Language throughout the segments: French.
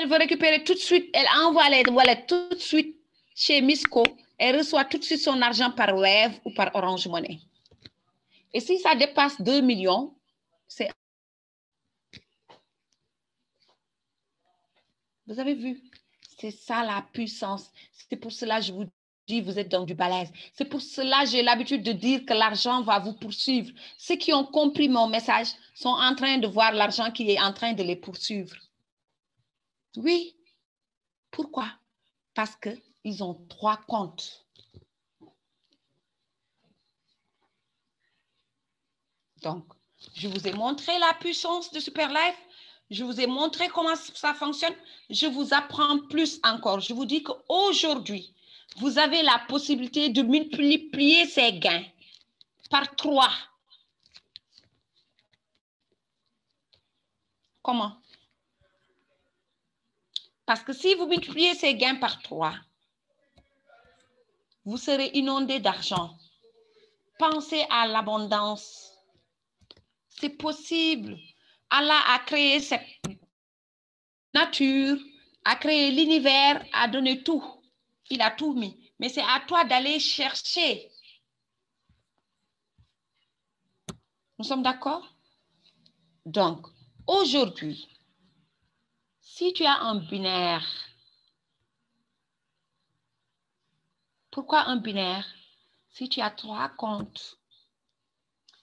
elle veut récupérer tout de suite, elle envoie les wallets tout de suite chez Misco, elle reçoit tout de suite son argent par Wave ou par Orange Money. Et si ça dépasse 2 millions, c'est... Vous avez vu? C'est ça la puissance. C'est pour cela que je vous dis, vous êtes dans du balèze. C'est pour cela que j'ai l'habitude de dire que l'argent va vous poursuivre. Ceux qui ont compris mon message sont en train de voir l'argent qui est en train de les poursuivre. Oui. Pourquoi? Parce qu'ils ont 3 comptes. Donc, je vous ai montré la puissance de Superlife. Je vous ai montré comment ça fonctionne. Je vous apprends plus encore. Je vous dis qu'aujourd'hui, vous avez la possibilité de multiplier ces gains par 3. Comment? Parce que si vous multipliez ces gains par 3, vous serez inondé d'argent. Pensez à l'abondance. C'est possible. Allah a créé cette nature, a créé l'univers, a donné tout. Il a tout mis. Mais c'est à toi d'aller chercher. Nous sommes d'accord? Donc, aujourd'hui, si tu as un binaire, pourquoi un binaire? Si tu as 3 comptes,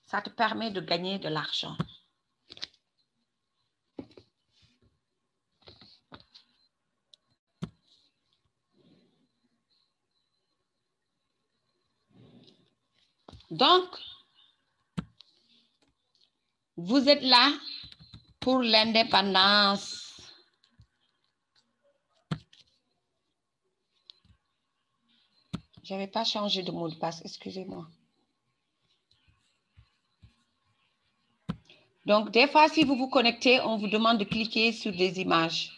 ça te permet de gagner de l'argent. Donc, vous êtes là pour l'indépendance. Je n'avais pas changé de mot de passe, excusez-moi. Donc, des fois, si vous vous connectez, on vous demande de cliquer sur des images.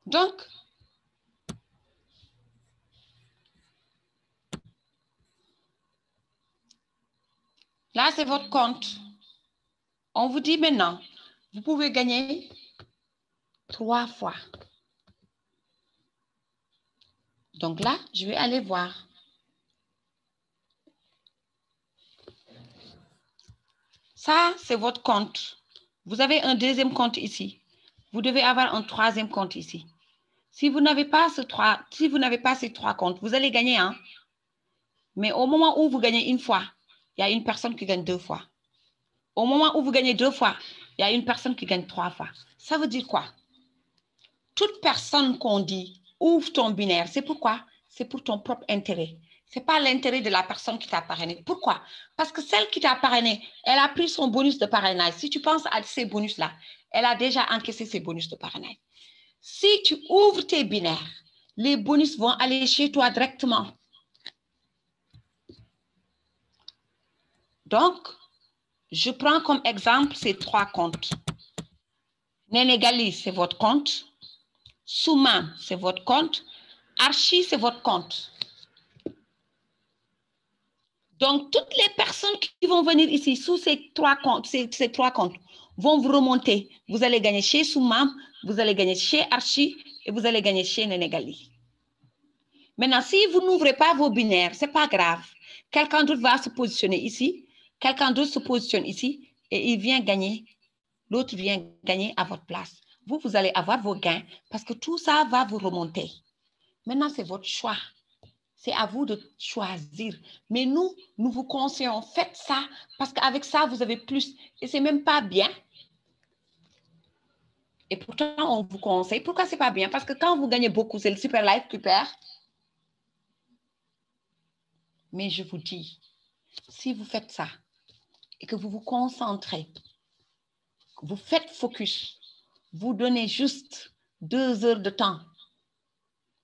Donc, là, c'est votre compte. On vous dit maintenant, vous pouvez gagner 3 fois. Donc là, je vais aller voir. Ça, c'est votre compte. Vous avez un deuxième compte ici. Vous devez avoir un troisième compte ici. Si vous n'avez pas ces 3 comptes, vous allez gagner un. Mais au moment où vous gagnez une fois, il y a une personne qui gagne 2 fois. Au moment où vous gagnez 2 fois, il y a une personne qui gagne 3 fois. Ça veut dire quoi? Toute personne qu'on dit ouvre ton binaire, c'est pourquoi? C'est pour ton propre intérêt. Ce n'est pas l'intérêt de la personne qui t'a parrainé. Pourquoi? Parce que celle qui t'a parrainé, elle a pris son bonus de parrainage. Si tu penses à ces bonus-là, elle a déjà encaissé ses bonus de parrainage. Si tu ouvres tes binaires, les bonus vont aller chez toi directement. Donc, je prends comme exemple ces 3 comptes. Nénégali, c'est votre compte. Soumam, c'est votre compte. Archi, c'est votre compte. Donc, toutes les personnes qui vont venir ici sous ces 3 comptes, ces 3 comptes vont vous remonter. Vous allez gagner chez Soumam, vous allez gagner chez Archi et vous allez gagner chez Nénégali. Maintenant, si vous n'ouvrez pas vos binaires, ce n'est pas grave. Quelqu'un d'autre va se positionner ici, quelqu'un d'autre se positionne ici et il vient gagner. L'autre vient gagner à votre place. Vous, vous allez avoir vos gains parce que tout ça va vous remonter. Maintenant, c'est votre choix. C'est à vous de choisir. Mais nous vous conseillons, faites ça parce qu'avec ça, vous avez plus. Et ce n'est même pas bien. Et pourtant, on vous conseille. Pourquoi ce n'est pas bien? Parce que quand vous gagnez beaucoup, c'est le Superlife qui perd. Mais je vous dis, si vous faites ça et que vous vous concentrez, vous faites focus, vous donnez juste 2 heures de temps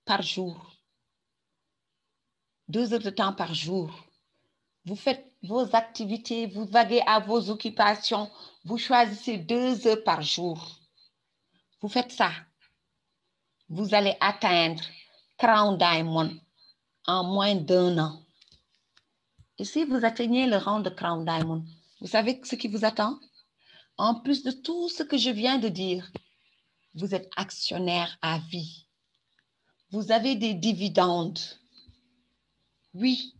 par jour. 2 heures de temps par jour. Vous faites vos activités, vous vaguez à vos occupations, vous choisissez 2 heures par jour. Vous faites ça. Vous allez atteindre Crown Diamond en moins d'1 an. Et si vous atteignez le rang de Crown Diamond, vous savez ce qui vous attend? En plus de tout ce que je viens de dire, vous êtes actionnaire à vie. Vous avez des dividendes. Oui,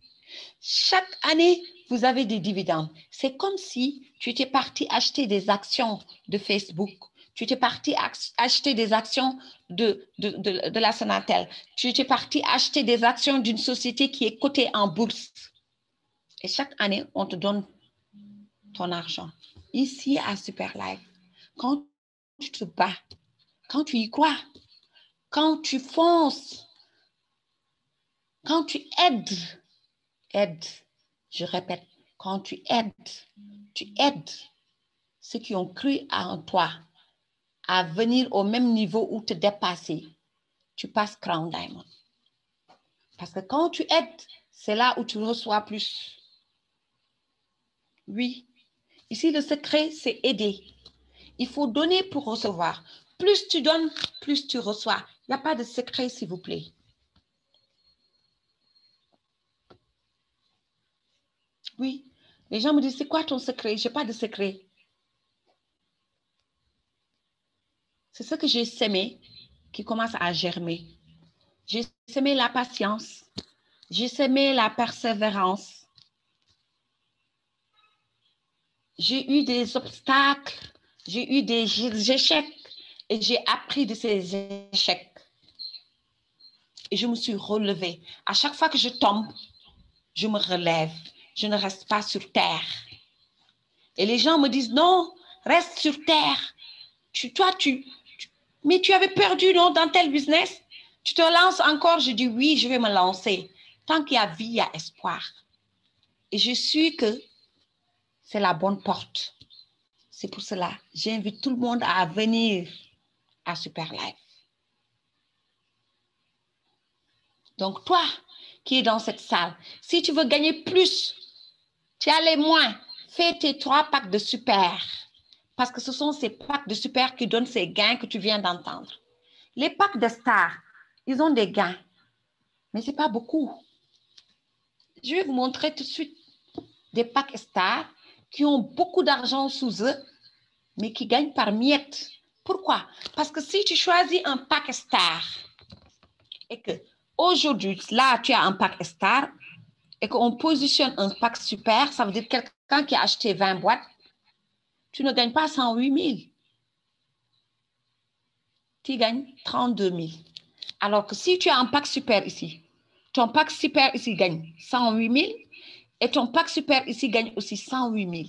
chaque année, vous avez des dividendes. C'est comme si tu étais parti acheter des actions de Facebook. Tu étais parti acheter des actions de la Sonatel. Tu étais parti acheter des actions d'une société qui est cotée en bourse. Et chaque année, on te donne ton argent. Ici, à Superlife, quand tu te bats, quand tu y crois, quand tu fonces, quand tu aides, je répète, quand tu aides ceux qui ont cru en toi à venir au même niveau ou te dépasser, tu passes Crown Diamond. Parce que quand tu aides, c'est là où tu reçois plus. Oui, ici le secret, c'est aider. Il faut donner pour recevoir. Plus tu donnes, plus tu reçois. Il n'y a pas de secret, s'il vous plaît. Oui, les gens me disent, c'est quoi ton secret? Je n'ai pas de secret. C'est ce que j'ai semé qui commence à germer. J'ai semé la patience. J'ai semé la persévérance. J'ai eu des obstacles. J'ai eu des échecs. Et j'ai appris de ces échecs. Et je me suis relevée. À chaque fois que je tombe, je me relève. Je ne reste pas sur terre. Et les gens me disent, non, reste sur terre. Mais tu avais perdu, non, dans tel business? Tu te lances encore? Je dis, oui, je vais me lancer. Tant qu'il y a vie, il y a espoir. Et je suis que c'est la bonne porte. C'est pour cela, j'invite tout le monde à venir à Superlife. Donc, toi qui es dans cette salle, si tu veux gagner plus, tu as les moins, fais tes 3 packs de super. Parce que ce sont ces packs de super qui donnent ces gains que tu viens d'entendre. Les packs de stars, ils ont des gains, mais ce n'est pas beaucoup. Je vais vous montrer tout de suite des packs stars qui ont beaucoup d'argent sous eux, mais qui gagnent par miettes. Pourquoi? Parce que si tu choisis un pack star et que aujourd'hui, là, tu as un pack star et qu'on positionne un pack super, ça veut dire quelqu'un qui a acheté 20 boîtes, tu ne gagnes pas 108 000. Tu gagnes 32 000. Alors que si tu as un pack super ici, ton pack super ici gagne 108 000 et ton pack super ici gagne aussi 108 000.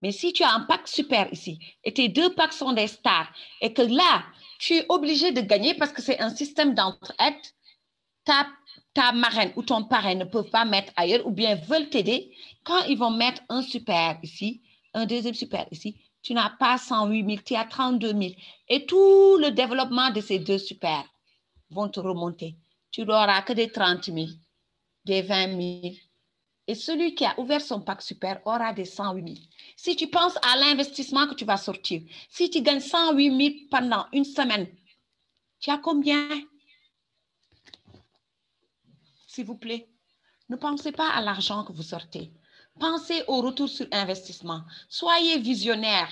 Mais si tu as un pack super ici et tes 2 packs sont des stars et que là, tu es obligé de gagner parce que c'est un système d'entraide, ta marraine ou ton parrain ne peuvent pas mettre ailleurs ou bien veulent t'aider, quand ils vont mettre un super ici, un deuxième super ici, tu n'as pas 108 000, tu as 32 000. Et tout le développement de ces 2 super vont te remonter. Tu n'auras que des 30 000, des 20 000. Et celui qui a ouvert son pack super aura des 108 000. Si tu penses à l'investissement que tu vas sortir, si tu gagnes 108 000 pendant une semaine, tu as combien? S'il vous plaît, ne pensez pas à l'argent que vous sortez. Pensez au retour sur investissement. Soyez visionnaire.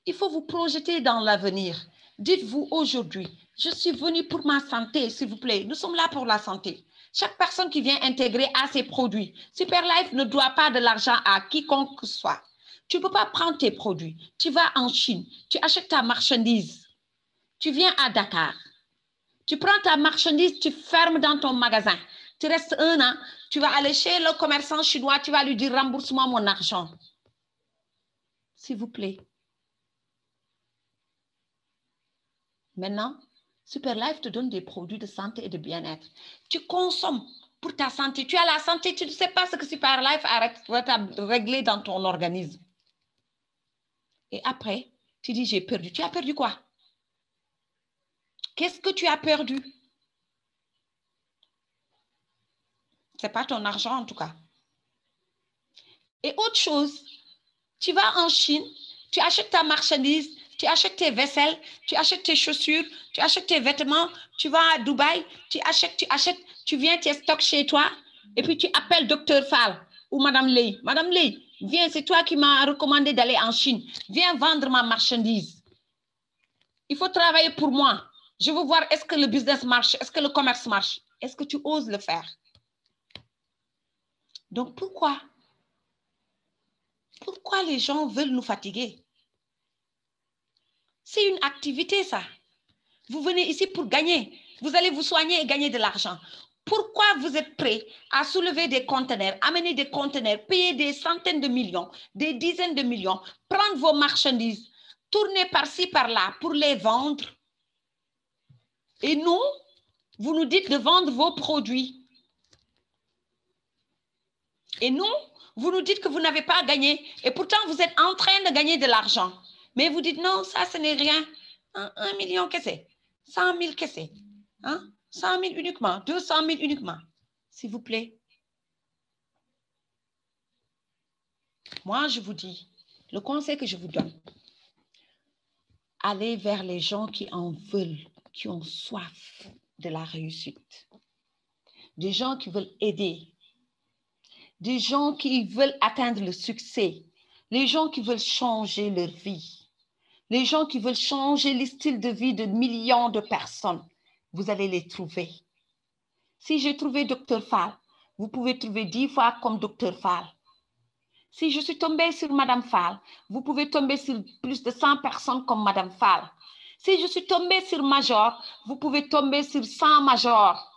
Il faut vous projeter dans l'avenir. Dites-vous aujourd'hui, je suis venu pour ma santé, s'il vous plaît. Nous sommes là pour la santé. Chaque personne qui vient intégrer a ses produits. Superlife ne doit pas de l'argent à quiconque que ce soit. Tu ne peux pas prendre tes produits. Tu vas en Chine, tu achètes ta marchandise. Tu viens à Dakar. Tu prends ta marchandise, tu fermes dans ton magasin. Tu restes 1 an, tu vas aller chez le commerçant chinois, tu vas lui dire rembourse-moi mon argent. S'il vous plaît. Maintenant, Superlife te donne des produits de santé et de bien-être. Tu consommes pour ta santé. Tu as la santé, tu ne sais pas ce que Superlife a réglé dans ton organisme. Et après, tu dis j'ai perdu. Tu as perdu quoi? Qu'est-ce que tu as perdu? Ce n'est pas ton argent en tout cas. Et autre chose, tu vas en Chine, tu achètes ta marchandise, tu achètes tes vaisselles, tu achètes tes chaussures, tu achètes tes vêtements, tu vas à Dubaï, tu achètes, tu viens, tu stockes chez toi. Et puis, tu appelles Docteur Fall ou Madame Ley. Madame Ley, viens, c'est toi qui m'as recommandé d'aller en Chine. Viens vendre ma marchandise. Il faut travailler pour moi. Je veux voir, est-ce que le business marche? Est-ce que le commerce marche? Est-ce que tu oses le faire? Donc, pourquoi les gens veulent nous fatiguer? C'est une activité, ça. Vous venez ici pour gagner. Vous allez vous soigner et gagner de l'argent. Pourquoi vous êtes prêts à soulever des conteneurs, amener des conteneurs, payer des centaines de millions, des dizaines de millions, prendre vos marchandises, tourner par-ci, par-là pour les vendre? Et nous, vous nous dites de vendre vos produits. Et nous, vous nous dites que vous n'avez pas gagné. Et pourtant, vous êtes en train de gagner de l'argent. Mais vous dites non, ça, ce n'est rien. 1 million, qu'est-ce que c'est? 100 000, qu'est-ce que c'est? 100 000 uniquement, 200 000 uniquement. S'il vous plaît. Moi, je vous dis, le conseil que je vous donne, allez vers les gens qui en veulent, qui ont soif de la réussite. Des gens qui veulent aider. Des gens qui veulent atteindre le succès. Les gens qui veulent changer leur vie. Les gens qui veulent changer le style de vie de millions de personnes. Vous allez les trouver. Si j'ai trouvé Dr Fall, vous pouvez trouver 10 fois comme Dr Fall. Si je suis tombée sur Madame Fall, vous pouvez tomber sur plus de 100 personnes comme Madame Fall. Si je suis tombée sur Major, vous pouvez tomber sur 100 Major.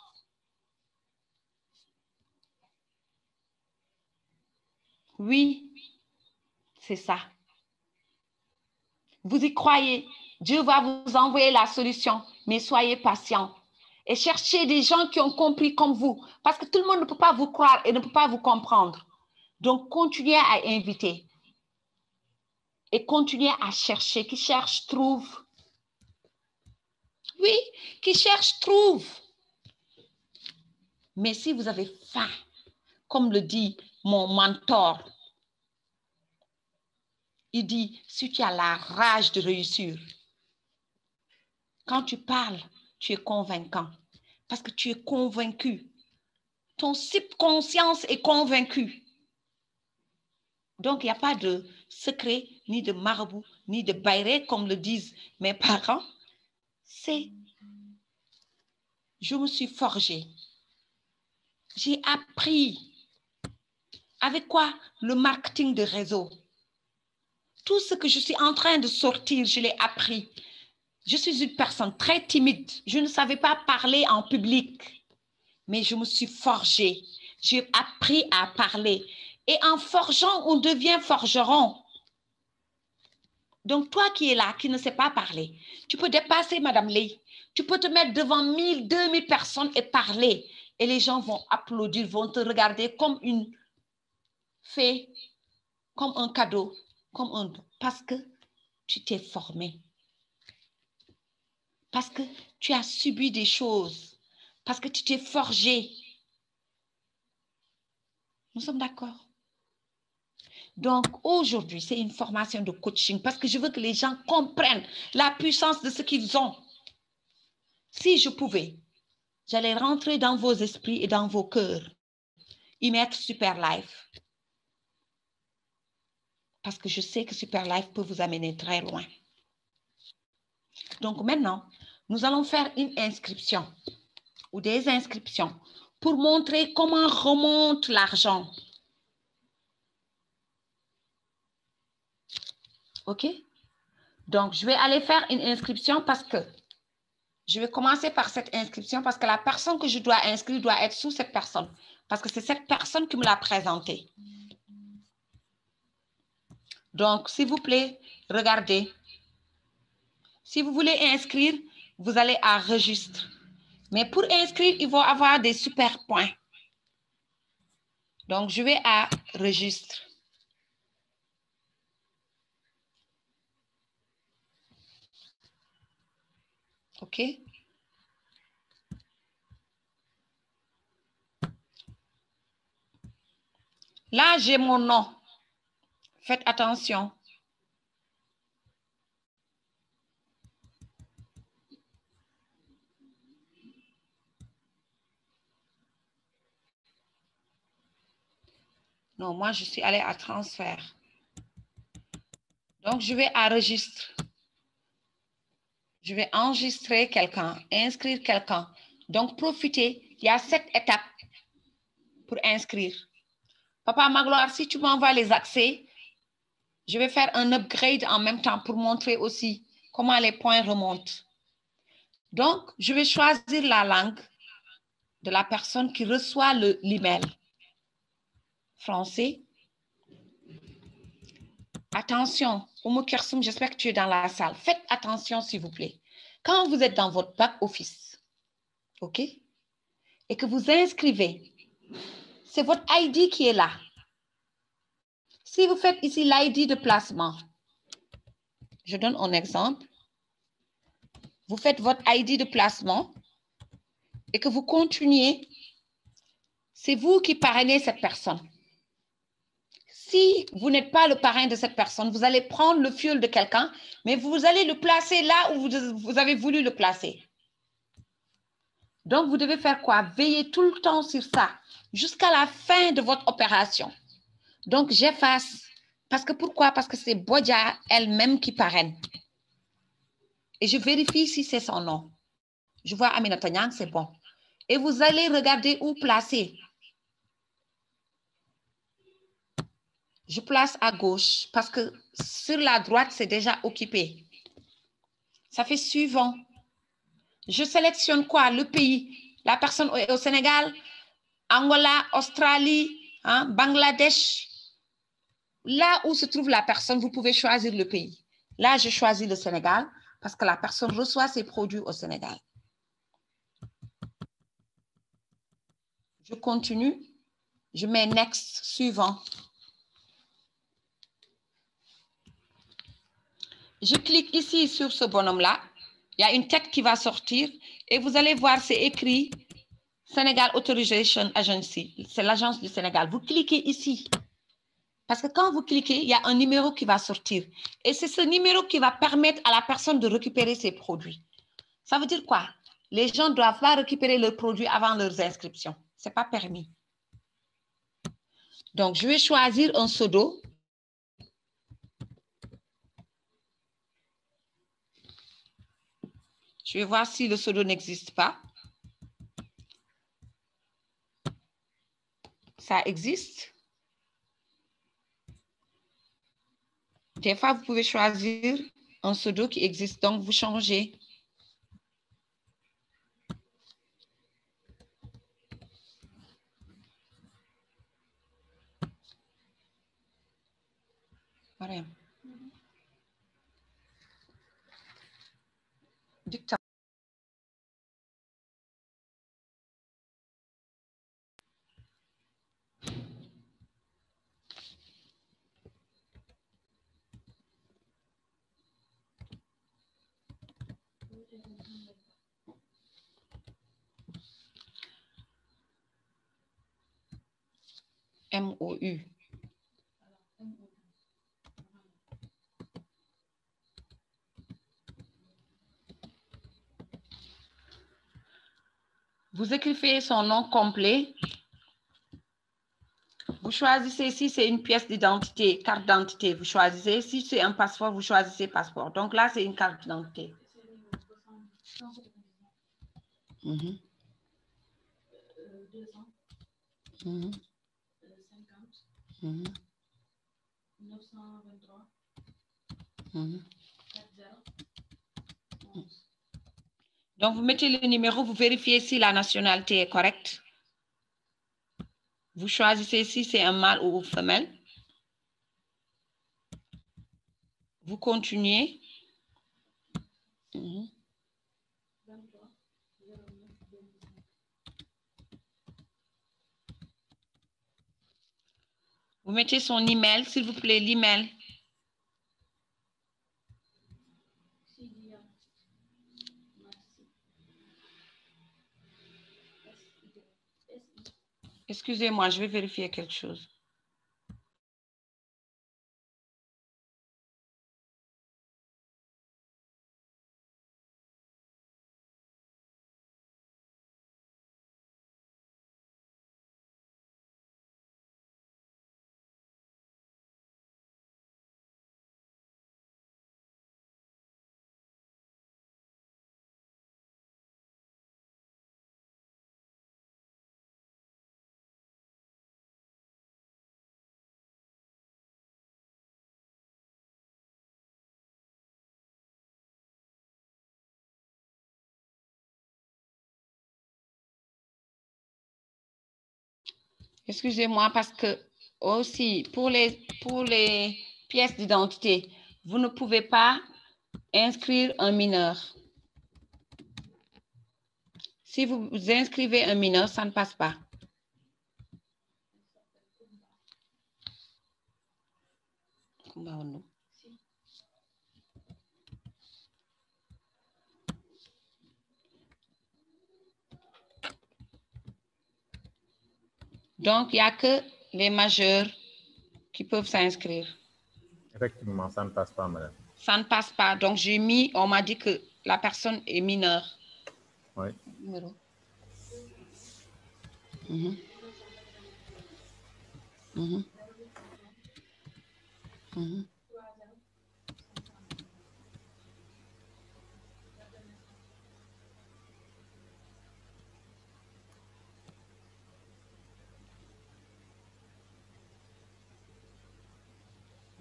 Oui, c'est ça. Vous y croyez. Dieu va vous envoyer la solution, mais soyez patient. Et cherchez des gens qui ont compris comme vous, parce que tout le monde ne peut pas vous croire et ne peut pas vous comprendre. Donc, continuez à inviter. Et continuez à chercher. Qui cherche, trouve. Oui, qui cherche, trouve. Mais si vous avez faim, comme le dit mon mentor, il dit, si tu as la rage de réussir, quand tu parles, tu es convaincant. Parce que tu es convaincu. Ton subconscience est convaincu. Donc, il n'y a pas de secret, ni de marabout, ni de bayré, comme le disent mes parents. C'est, je me suis forgée. J'ai appris. Avec quoi? Le marketing de réseau. Tout ce que je suis en train de sortir, je l'ai appris. Je suis une personne très timide. Je ne savais pas parler en public, mais je me suis forgée. J'ai appris à parler. Et en forgeant, on devient forgeron. Donc, toi qui es là, qui ne sais pas parler, tu peux dépasser Madame Ley. Tu peux te mettre devant 1000, 2000 personnes et parler. Et les gens vont applaudir, vont te regarder comme une fée, comme un cadeau, comme un don. Parce que tu t'es formé. Parce que tu as subi des choses. Parce que tu t'es forgé. Nous sommes d'accord? Donc, aujourd'hui, c'est une formation de coaching parce que je veux que les gens comprennent la puissance de ce qu'ils ont. Si je pouvais, j'allais rentrer dans vos esprits et dans vos cœurs, y mettre Super Life. Parce que je sais que Super Life peut vous amener très loin. Donc maintenant, nous allons faire une inscription ou des inscriptions pour montrer comment remonte l'argent. OK? Donc, je vais aller faire une inscription parce que je vais commencer par cette inscription parce que la personne que je dois inscrire doit être sous cette personne. Parce que c'est cette personne qui me l'a présentée. Donc, s'il vous plaît, regardez. Si vous voulez inscrire, vous allez à registre. Mais pour inscrire, il faut avoir des super points. Donc, je vais à registre. OK? Là, j'ai mon nom. Faites attention. Non, moi, je suis allée à transfert. Donc, je vais à registre. Je vais enregistrer quelqu'un, inscrire quelqu'un. Donc, profitez. Il y a 7 étapes pour inscrire. Papa Magloire, si tu m'envoies les accès, je vais faire un upgrade en même temps pour montrer aussi comment les points remontent. Donc, je vais choisir la langue de la personne qui reçoit l'email. Français. Attention, Oumou Kersoum, j'espère que tu es dans la salle. Faites attention, s'il vous plaît. Quand vous êtes dans votre back office, OK, et que vous inscrivez, c'est votre ID qui est là. Si vous faites ici l'ID de placement, je donne un exemple. Vous faites votre ID de placement et que vous continuez, c'est vous qui parrainez cette personne. Si vous n'êtes pas le parrain de cette personne, vous allez prendre le fuel de quelqu'un, mais vous allez le placer là où vous avez voulu le placer. Donc, vous devez faire quoi? Veiller tout le temps sur ça jusqu'à la fin de votre opération. Donc, j'efface. Parce que pourquoi? Parce que c'est Bodja elle-même qui parraine. Et je vérifie si c'est son nom. Je vois Aminata Nyang, c'est bon. Et vous allez regarder où placer. Je place à gauche parce que sur la droite, c'est déjà occupé. Ça fait suivant. Je sélectionne quoi? Le pays. La personne est au Sénégal, Angola, Australie, hein, Bangladesh. Là où se trouve la personne, vous pouvez choisir le pays. Là, je choisis le Sénégal parce que la personne reçoit ses produits au Sénégal. Je continue. Je mets next, suivant. Je clique ici sur ce bonhomme-là. Il y a une tête qui va sortir et vous allez voir, c'est écrit Sénégal Authorization Agency. C'est l'agence du Sénégal. Vous cliquez ici. Parce que quand vous cliquez, il y a un numéro qui va sortir. Et c'est ce numéro qui va permettre à la personne de récupérer ses produits. Ça veut dire quoi? Les gens ne doivent pas récupérer leurs produits avant leurs inscriptions. Ce n'est pas permis. Donc, je vais choisir un pseudo. Je vais voir si le pseudo n'existe pas. Ça existe. Des fois, vous pouvez choisir un pseudo qui existe, donc vous changez. Voilà. Dicta. MOU. Vous écrivez son nom complet. Vous choisissez si c'est une pièce d'identité, carte d'identité, vous choisissez. Si c'est un passeport, vous choisissez passeport. Donc là, c'est une carte d'identité. Mmh. 2 ans. Mmh. 50. Mmh. 923. Mmh. 40. 11. Donc, vous mettez le numéro, vous vérifiez si la nationalité est correcte. Vous choisissez si c'est un mâle ou une femelle. Vous continuez. Mmh. 23, 09, 25. Vous mettez son email, s'il vous plaît, l'email. Excusez-moi, je vais vérifier quelque chose. Excusez-moi parce que aussi pour les pièces d'identité, vous ne pouvez pas inscrire un mineur. Si vous inscrivez un mineur, ça ne passe pas. Donc, il n'y a que les majeurs qui peuvent s'inscrire. Effectivement, ça ne passe pas, madame. Ça ne passe pas. Donc, j'ai mis, on m'a dit que la personne est mineure. Oui. Numéro. Mhm. Mhm. Mhm.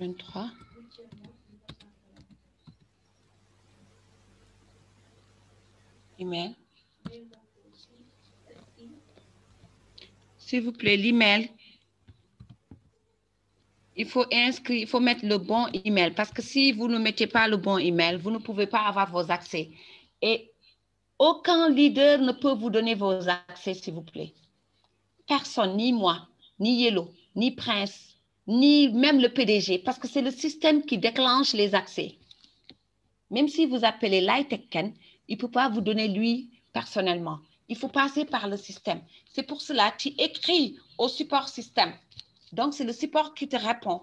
Vingt-trois. Email. S'il vous plaît, l'email. Il faut inscrire, il faut mettre le bon email parce que si vous ne mettez pas le bon email, vous ne pouvez pas avoir vos accès. Et aucun leader ne peut vous donner vos accès, s'il vous plaît. Personne, ni moi, ni Yellow, ni Prince, ni même le PDG, parce que c'est le système qui déclenche les accès. Même si vous appelez Lighteken, il ne peut pas vous donner lui personnellement. Il faut passer par le système. C'est pour cela que tu écris au support système. Donc, c'est le support qui te répond.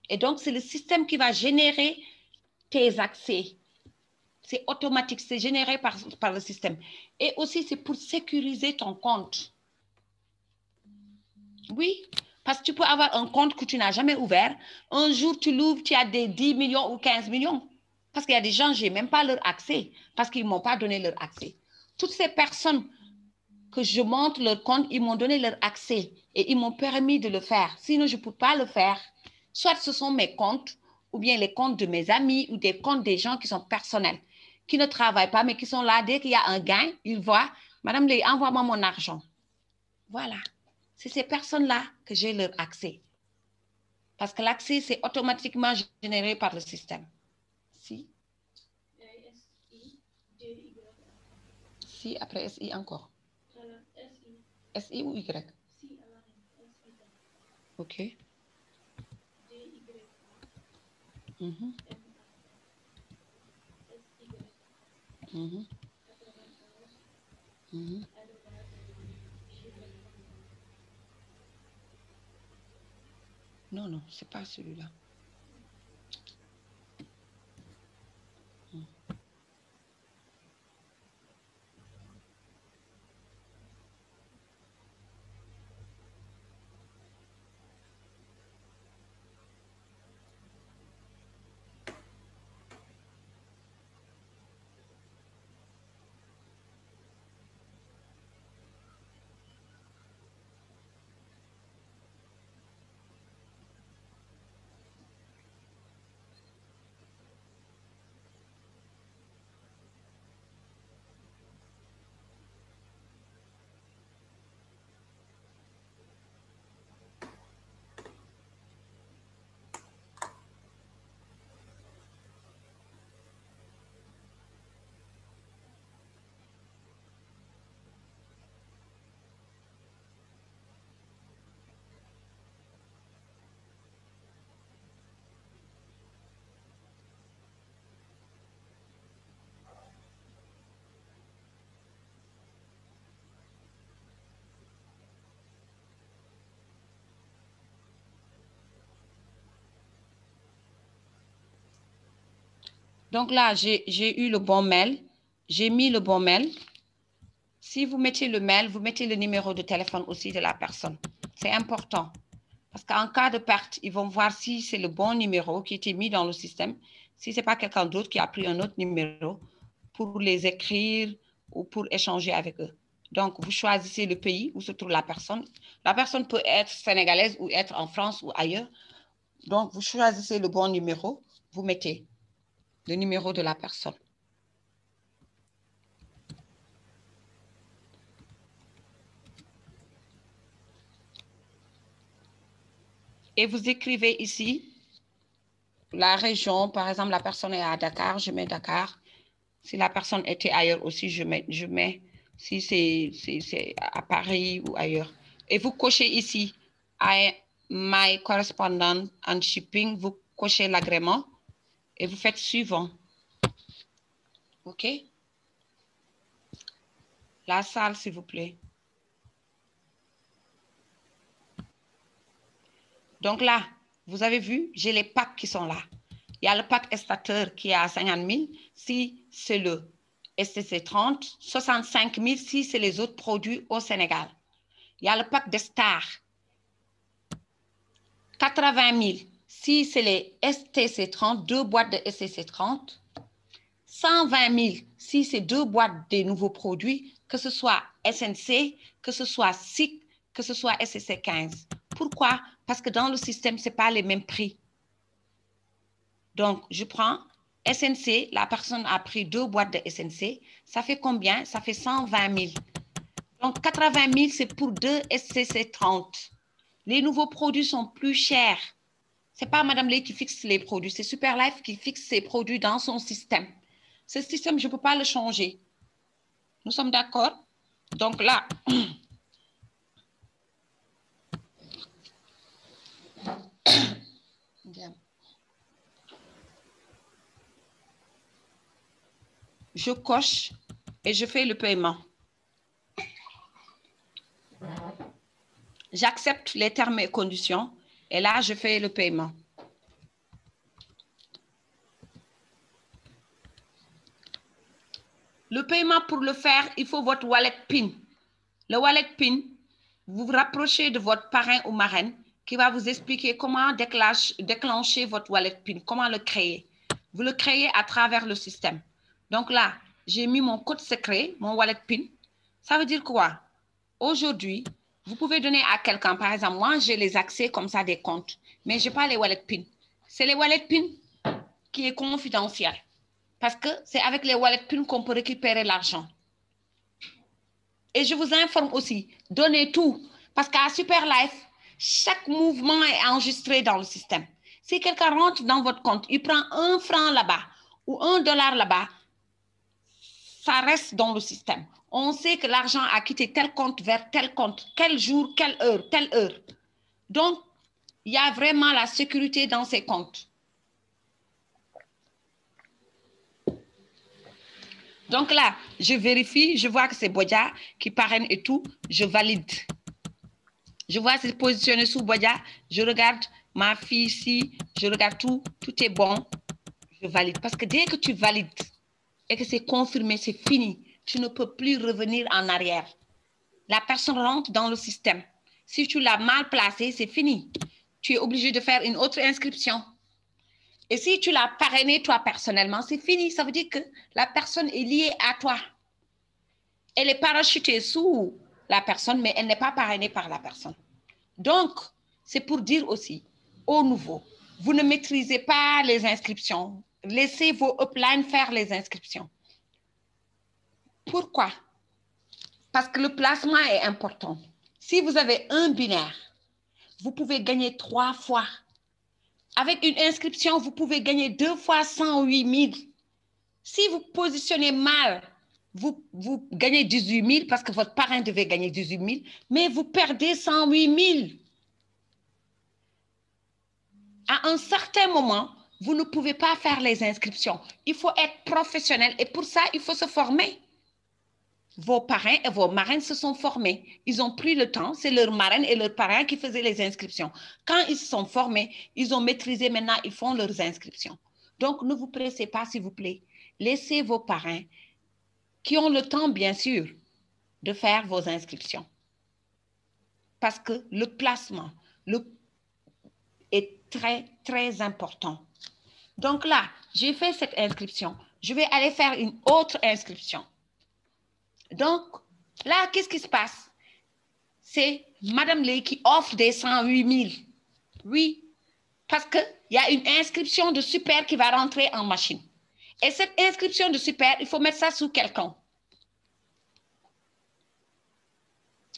Et donc, c'est le système qui va générer tes accès. C'est automatique, c'est généré par le système. Et aussi, c'est pour sécuriser ton compte. Oui, parce que tu peux avoir un compte que tu n'as jamais ouvert. Un jour, tu l'ouvres, tu as des 10 millions ou 15 millions. Parce qu'il y a des gens, je n'ai même pas leur accès, parce qu'ils ne m'ont pas donné leur accès. Toutes ces personnes que je montre leur compte, ils m'ont donné leur accès et ils m'ont permis de le faire. Sinon, je ne peux pas le faire. Soit ce sont mes comptes, ou bien les comptes de mes amis, ou des comptes des gens qui sont personnels, qui ne travaillent pas, mais qui sont là. Dès qu'il y a un gain, ils voient, Madame Lé, envoie-moi mon argent. Voilà. C'est ces personnes-là que j'ai leur accès. Parce que l'accès, c'est automatiquement généré par le système. Si. Si, après SI encore. SI ou Y? OK. Mm-hmm. Mm-hmm. Mm-hmm. Non, non, c'est pas celui-là. Donc là, j'ai eu le bon mail. J'ai mis le bon mail. Si vous mettez le mail, vous mettez le numéro de téléphone aussi de la personne. C'est important. Parce qu'en cas de perte, ils vont voir si c'est le bon numéro qui était mis dans le système. Si ce n'est pas quelqu'un d'autre qui a pris un autre numéro pour les écrire ou pour échanger avec eux. Donc, vous choisissez le pays où se trouve la personne. La personne peut être sénégalaise ou être en France ou ailleurs. Donc, vous choisissez le bon numéro. Vous mettez le numéro de la personne. Et vous écrivez ici la région. Par exemple, la personne est à Dakar, je mets Dakar. Si la personne était ailleurs aussi, je mets si c'est à Paris ou ailleurs. Et vous cochez ici, My correspondent and shipping, vous cochez l'agrément et vous faites suivant. OK? La salle, s'il vous plaît. Donc là, vous avez vu, j'ai les packs qui sont là. Il y a le pack estateur qui est à 50 000, si c'est le STC 30, 65 000 si c'est les autres produits au Sénégal. Il y a le pack de Star, 80 000 si c'est les STC 30, 2 boîtes de STC 30, 120 000 si c'est 2 boîtes des nouveaux produits, que ce soit SNC, que ce soit SIC, que ce soit STC 15. Pourquoi? Parce que dans le système, ce n'est pas les mêmes prix. Donc, je prends SNC, la personne a pris 2 boîtes de SNC, ça fait combien? Ça fait 120 000. Donc, 80 000, c'est pour 2 STC 30. Les nouveaux produits sont plus chers. Ce n'est pas Madame Lay qui fixe les produits, c'est Superlife qui fixe ses produits dans son système. Ce système, je ne peux pas le changer. Nous sommes d'accord? Donc là, je coche et je fais le paiement. J'accepte les termes et conditions et là, je fais le paiement. Le paiement, pour le faire, il faut votre wallet PIN. Le wallet PIN, vous vous rapprochez de votre parrain ou marraine qui va vous expliquer comment déclencher votre wallet PIN, comment le créer. Vous le créez à travers le système. Donc là, j'ai mis mon code secret, mon wallet PIN. Ça veut dire quoi? Aujourd'hui, vous pouvez donner à quelqu'un, par exemple, moi, j'ai les accès comme ça des comptes, mais je n'ai pas les wallet PIN. C'est les wallet PIN qui est confidentiel. Parce que c'est avec les wallet PIN qu'on peut récupérer l'argent. Et je vous informe aussi, donnez tout. Parce qu'à Superlife, chaque mouvement est enregistré dans le système. Si quelqu'un rentre dans votre compte, il prend 1 franc là-bas ou $1 là-bas, ça reste dans le système. On sait que l'argent a quitté tel compte vers tel compte, quel jour, quelle heure, telle heure. Donc, il y a vraiment la sécurité dans ces comptes. Donc là, je vérifie, je vois que c'est Bodia qui parraine et tout, je valide. Je vois c'est positionné sous Bodia, je regarde ma fille ici, je regarde tout, tout est bon, je valide. Parce que dès que tu valides et que c'est confirmé, c'est fini, tu ne peux plus revenir en arrière. La personne rentre dans le système. Si tu l'as mal placé, c'est fini. Tu es obligé de faire une autre inscription. Et si tu l'as parrainé toi personnellement, c'est fini. Ça veut dire que la personne est liée à toi. Elle est parachutée sous la personne, mais elle n'est pas parrainée par la personne. Donc, c'est pour dire aussi, au nouveau, vous ne maîtrisez pas les inscriptions. Laissez vos uplines faire les inscriptions. Pourquoi? Parce que le placement est important. Si vous avez un binaire, vous pouvez gagner 3 fois. Avec une inscription, vous pouvez gagner 2 fois 108 000. Si vous positionnez mal, vous gagnez 18 000 parce que votre parrain devait gagner 18 000, mais vous perdez 108 000. À un certain moment, vous ne pouvez pas faire les inscriptions. Il faut être professionnel et pour ça, il faut se former. Vos parrains et vos marraines se sont formés. Ils ont pris le temps, c'est leur marraine et leur parrain qui faisaient les inscriptions. Quand ils se sont formés, ils ont maîtrisé, maintenant ils font leurs inscriptions. Donc, ne vous pressez pas, s'il vous plaît. Laissez vos parrains, qui ont le temps, bien sûr, de faire vos inscriptions. Parce que le placement est très, très important. Donc là, j'ai fait cette inscription. Je vais aller faire une autre inscription. Donc, là, qu'est-ce qui se passe? C'est Madame Lay qui offre des 108 000. Oui, parce qu'il y a une inscription de super qui va rentrer en machine. Et cette inscription de super, il faut mettre ça sous quelqu'un.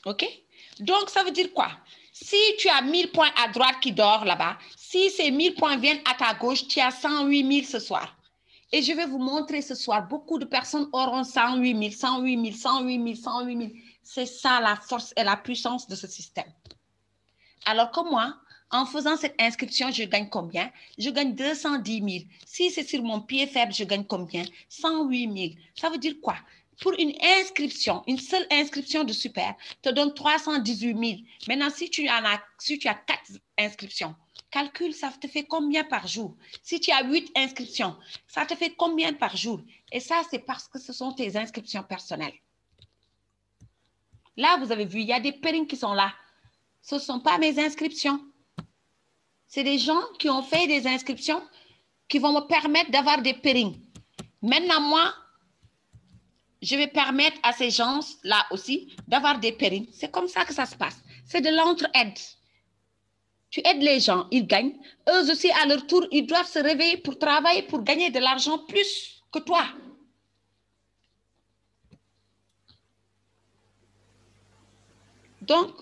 OK? Donc, ça veut dire quoi? Si tu as 1000 points à droite qui dort là-bas, si ces 1000 points viennent à ta gauche, tu as 108 000 ce soir. Et je vais vous montrer ce soir, beaucoup de personnes auront 108 000, 108 000, 108 000, 108 000. C'est ça la force et la puissance de ce système. Alors que moi, en faisant cette inscription, je gagne combien? Je gagne 210 000. Si c'est sur mon pied faible, je gagne combien? 108 000. Ça veut dire quoi? Pour une inscription, une seule inscription de super, te donne 318 000. Maintenant, si tu as 4 inscriptions, calcule, ça te fait combien par jour? Si tu as 8 inscriptions, ça te fait combien par jour? Et ça, c'est parce que ce sont tes inscriptions personnelles. Là, vous avez vu, il y a des pairings qui sont là. Ce ne sont pas mes inscriptions. C'est des gens qui ont fait des inscriptions qui vont me permettre d'avoir des pairings. Maintenant, moi, je vais permettre à ces gens-là aussi d'avoir des pairings. C'est comme ça que ça se passe. C'est de l'entraide. Tu aides les gens, ils gagnent. Eux aussi, à leur tour, ils doivent se réveiller pour travailler, pour gagner de l'argent plus que toi. Donc,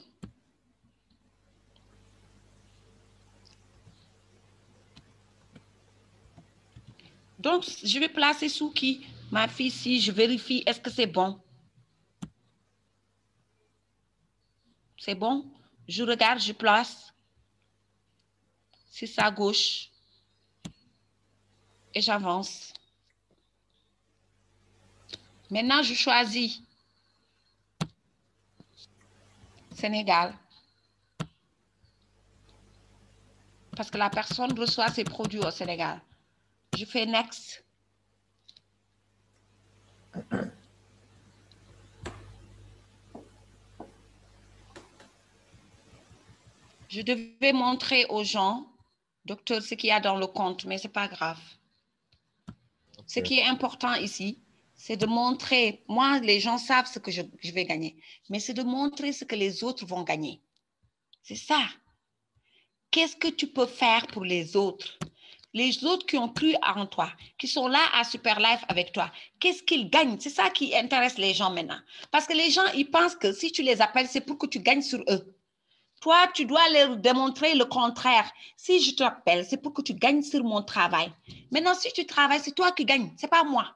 je vais placer sous qui? Ma fille, si je vérifie, est-ce que c'est bon? C'est bon? Je regarde, je place. C'est sa gauche. Et j'avance. Maintenant, je choisis Sénégal. Parce que la personne reçoit ses produits au Sénégal. Je fais Next. Je devais montrer aux gens, docteur, ce qu'il y a dans le compte, mais ce n'est pas grave. Okay. Ce qui est important ici, c'est de montrer, moi, les gens savent ce que je vais gagner, mais c'est de montrer ce que les autres vont gagner. C'est ça. Qu'est-ce que tu peux faire pour les autres? Les autres qui ont cru en toi, qui sont là à Super Life avec toi, qu'est-ce qu'ils gagnent? C'est ça qui intéresse les gens maintenant. Parce que les gens, ils pensent que si tu les appelles, c'est pour que tu gagnes sur eux. Toi, tu dois leur démontrer le contraire. Si je t'appelle, c'est pour que tu gagnes sur mon travail. Maintenant, si tu travailles, c'est toi qui gagnes, ce n'est pas moi.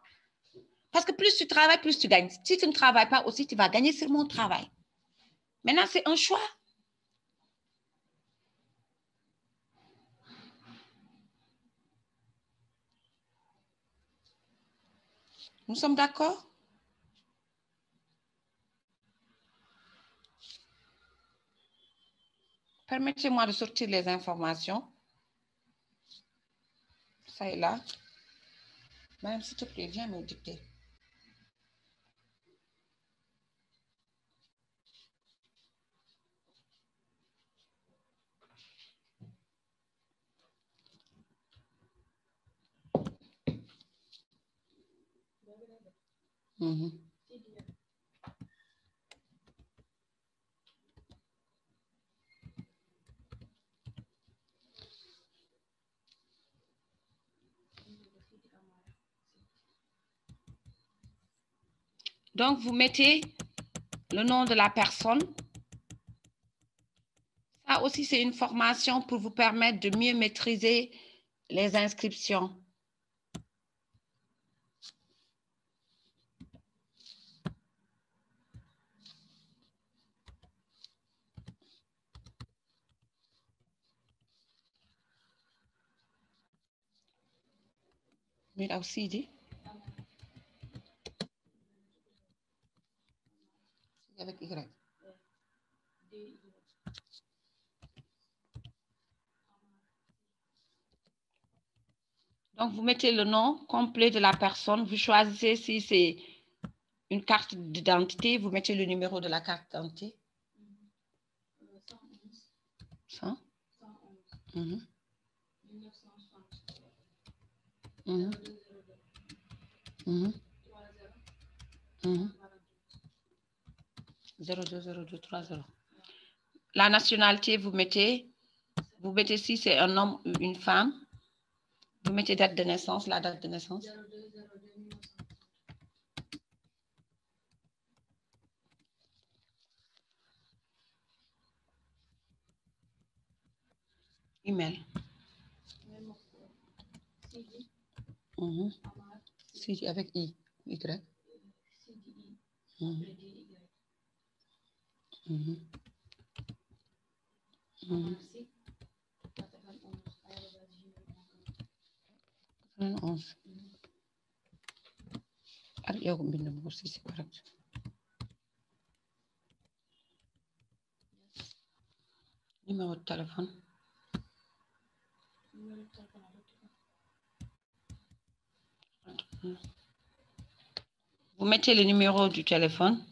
Parce que plus tu travailles, plus tu gagnes. Si tu ne travailles pas aussi, tu vas gagner sur mon travail. Maintenant, c'est un choix. Nous sommes d'accord? Permettez-moi de sortir les informations. Ça est là. Même s'il te plaît, viens me dicter. Mm-hmm. Donc, vous mettez le nom de la personne. Ça aussi, c'est une formation pour vous permettre de mieux maîtriser les inscriptions. Mais là aussi, dit. Avec Y. Donc, vous mettez le nom complet de la personne. Vous choisissez si c'est une carte d'identité. Vous mettez le numéro de la carte d'identité. 100. 1960. 020230. La nationalité, vous mettez si c'est un homme ou une femme. Vous mettez date de naissance, la date de naissance. Email. Sidi avec I. Y. C'est correct. Numéro de téléphone. Vous mettez le numéro du téléphone.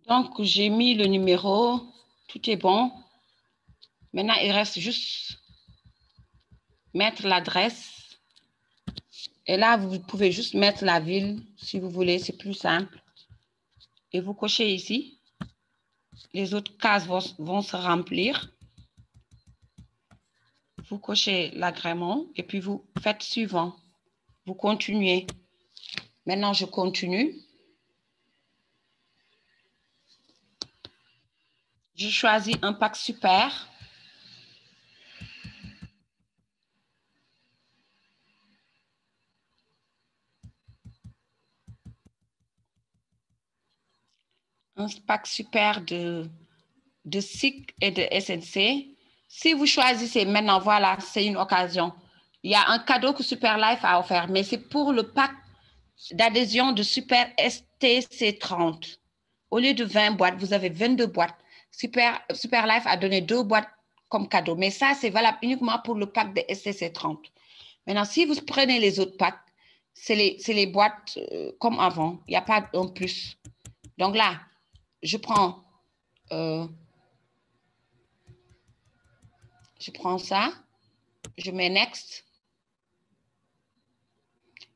Donc, j'ai mis le numéro, tout est bon. Maintenant, il reste juste mettre l'adresse. Et là, vous pouvez juste mettre la ville, si vous voulez, c'est plus simple. Et vous cochez ici. Les autres cases vont se remplir. Vous cochez l'agrément et puis vous faites suivant. Vous continuez. Maintenant, je continue. Je choisis un pack super. Un pack super de SIC et de SNC. Si vous choisissez maintenant, voilà, c'est une occasion. Il y a un cadeau que Super Life a offert, mais c'est pour le pack d'adhésion de Super STC30. Au lieu de 20 boîtes, vous avez 22 boîtes. Super Life a donné 2 boîtes comme cadeau, mais ça, c'est valable uniquement pour le pack de STC30. Maintenant, si vous prenez les autres packs, c'est les boîtes comme avant. Il n'y a pas un plus. Donc là, je prends ça, je mets Next.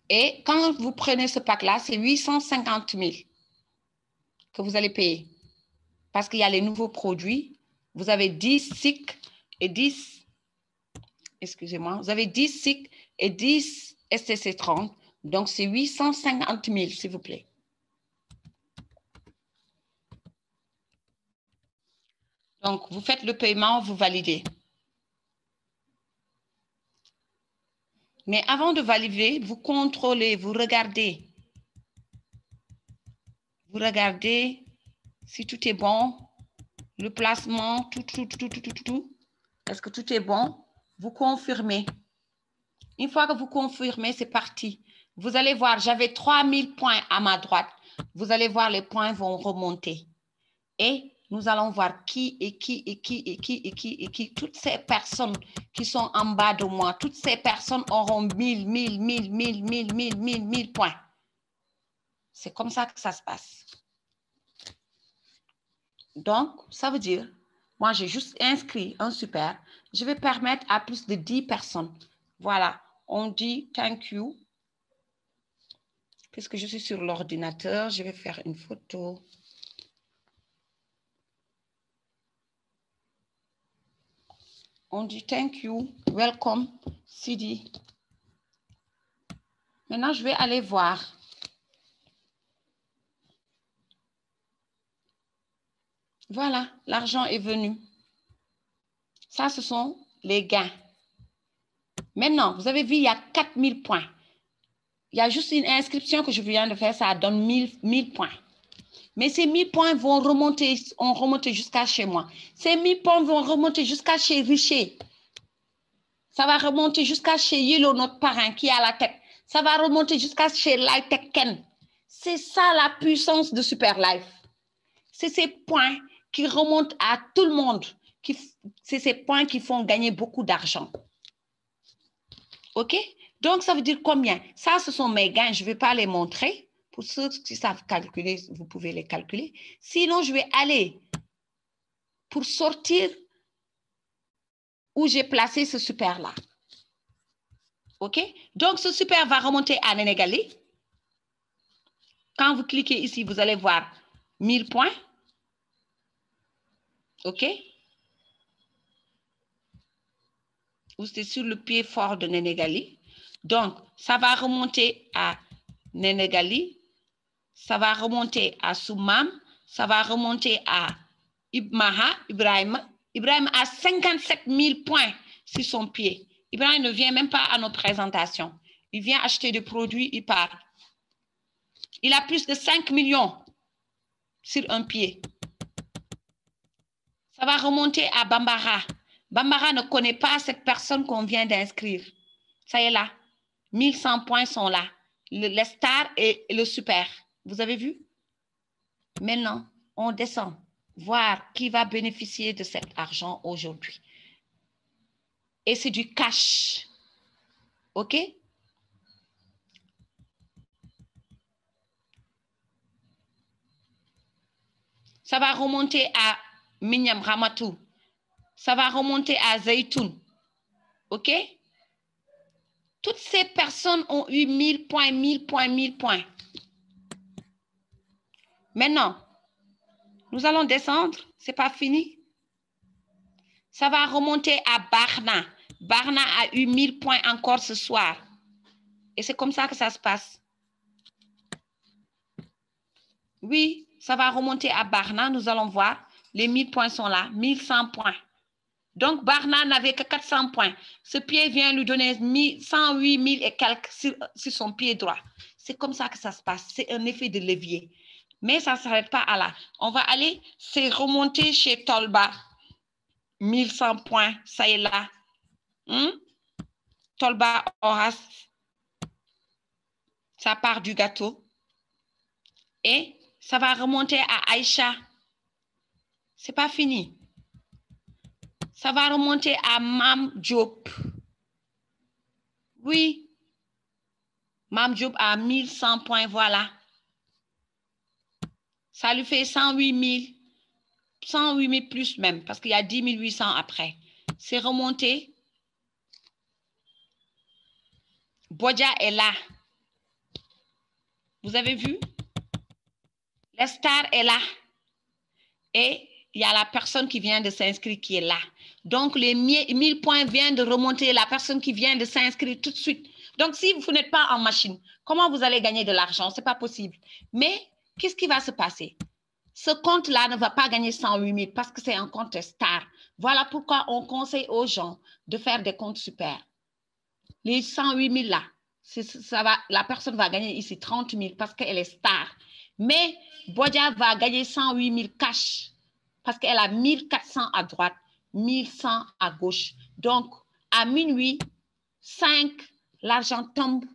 Et quand vous prenez ce pack-là, c'est 850 000 que vous allez payer. Parce qu'il y a les nouveaux produits. Vous avez 10 SIC et 10... Excusez-moi. Vous avez 10 SIC et 10 STC30. Donc, c'est 850 000, s'il vous plaît. Donc, vous faites le paiement, vous validez. Mais avant de valider, vous contrôlez, vous regardez. Vous regardez si tout est bon, le placement, tout. Est-ce que tout est bon? Vous confirmez. Une fois que vous confirmez, c'est parti. Vous allez voir, j'avais 3000 points à ma droite. Vous allez voir, les points vont remonter. Et nous allons voir qui. Toutes ces personnes qui sont en bas de moi, toutes ces personnes auront 1000 points. C'est comme ça que ça se passe. Donc, ça veut dire, moi, j'ai juste inscrit un super. Je vais permettre à plus de 10 personnes. Voilà, on dit thank you. Puisque je suis sur l'ordinateur, je vais faire une photo. On dit thank you, welcome, Sidi. Maintenant, je vais aller voir. Voilà, l'argent est venu. Ça, ce sont les gains. Maintenant, vous avez vu, il y a 4000 points. Il y a juste une inscription que je viens de faire, ça donne 1000 points. Mais ces 1000 points vont remonter jusqu'à chez moi. Ces 1000 points vont remonter jusqu'à chez Richer. Ça va remonter jusqu'à chez Yellow, notre parrain qui est à la tête. Ça va remonter jusqu'à chez Lightech Ken. C'est ça la puissance de Super Life. C'est ces points qui remontent à tout le monde. C'est ces points qui font gagner beaucoup d'argent. OK? Donc, ça veut dire combien? Ça, ce sont mes gains. Je ne vais pas les montrer. Pour ceux qui savent calculer, vous pouvez les calculer. Sinon, je vais aller pour sortir où j'ai placé ce super-là. OK? Donc, ce super va remonter à Nénégali. Quand vous cliquez ici, vous allez voir 1000 points. OK? Vous êtes sur le pied fort de Nénégali. Donc, ça va remonter à Nénégali. Ça va remonter à Soumam. Ça va remonter à Ibrahim. Ibrahim a 57 000 points sur son pied. Ibrahim ne vient même pas à nos présentations. Il vient acheter des produits, il part. Il a plus de 5 millions sur un pied. Ça va remonter à Bambara. Bambara ne connaît pas cette personne qu'on vient d'inscrire. Ça y est là. 1100 points sont là. Les stars et le super. Vous avez vu? Maintenant, on descend. Voir qui va bénéficier de cet argent aujourd'hui. Et c'est du cash. OK? Ça va remonter à Minyam Ramatou. Ça va remonter à Zaytoun. OK? Toutes ces personnes ont eu 1000 points, 1000 points, 1000 points. Maintenant, nous allons descendre. Ce n'est pas fini. Ça va remonter à Barna. Barna a eu 1000 points encore ce soir. Et c'est comme ça que ça se passe. Oui, ça va remonter à Barna. Nous allons voir. Les 1000 points sont là. 1100 points. Donc, Barna n'avait que 400 points. Ce pied vient lui donner 108 000 et quelques sur son pied droit. C'est comme ça que ça se passe. C'est un effet de levier. Mais ça ne s'arrête pas à là. On va aller, c'est remonter chez Tolba. 1100 points, ça est là. Tolba Horace. Ça part du gâteau. Et ça va remonter à Aïcha. Ce n'est pas fini. Ça va remonter à Mam Diop. Oui. Mam Diop a 1100 points, voilà. Ça lui fait 108 000. 108 000 plus même, parce qu'il y a 10 800 après. C'est remonté. Bodja est là. Vous avez vu? La star est là. Et il y a la personne qui vient de s'inscrire qui est là. Donc, les 1000 points viennent de remonter la personne qui vient de s'inscrire tout de suite. Donc, si vous n'êtes pas en machine, comment vous allez gagner de l'argent? Ce n'est pas possible. Mais, qu'est-ce qui va se passer? Ce compte-là ne va pas gagner 108 000 parce que c'est un compte star. Voilà pourquoi on conseille aux gens de faire des comptes super. Les 108 000 là, la personne va gagner ici 30 000 parce qu'elle est star. Mais Bodja va gagner 108 000 cash parce qu'elle a 1400 à droite, 1100 à gauche. Donc, à minuit, 5, l'argent tombe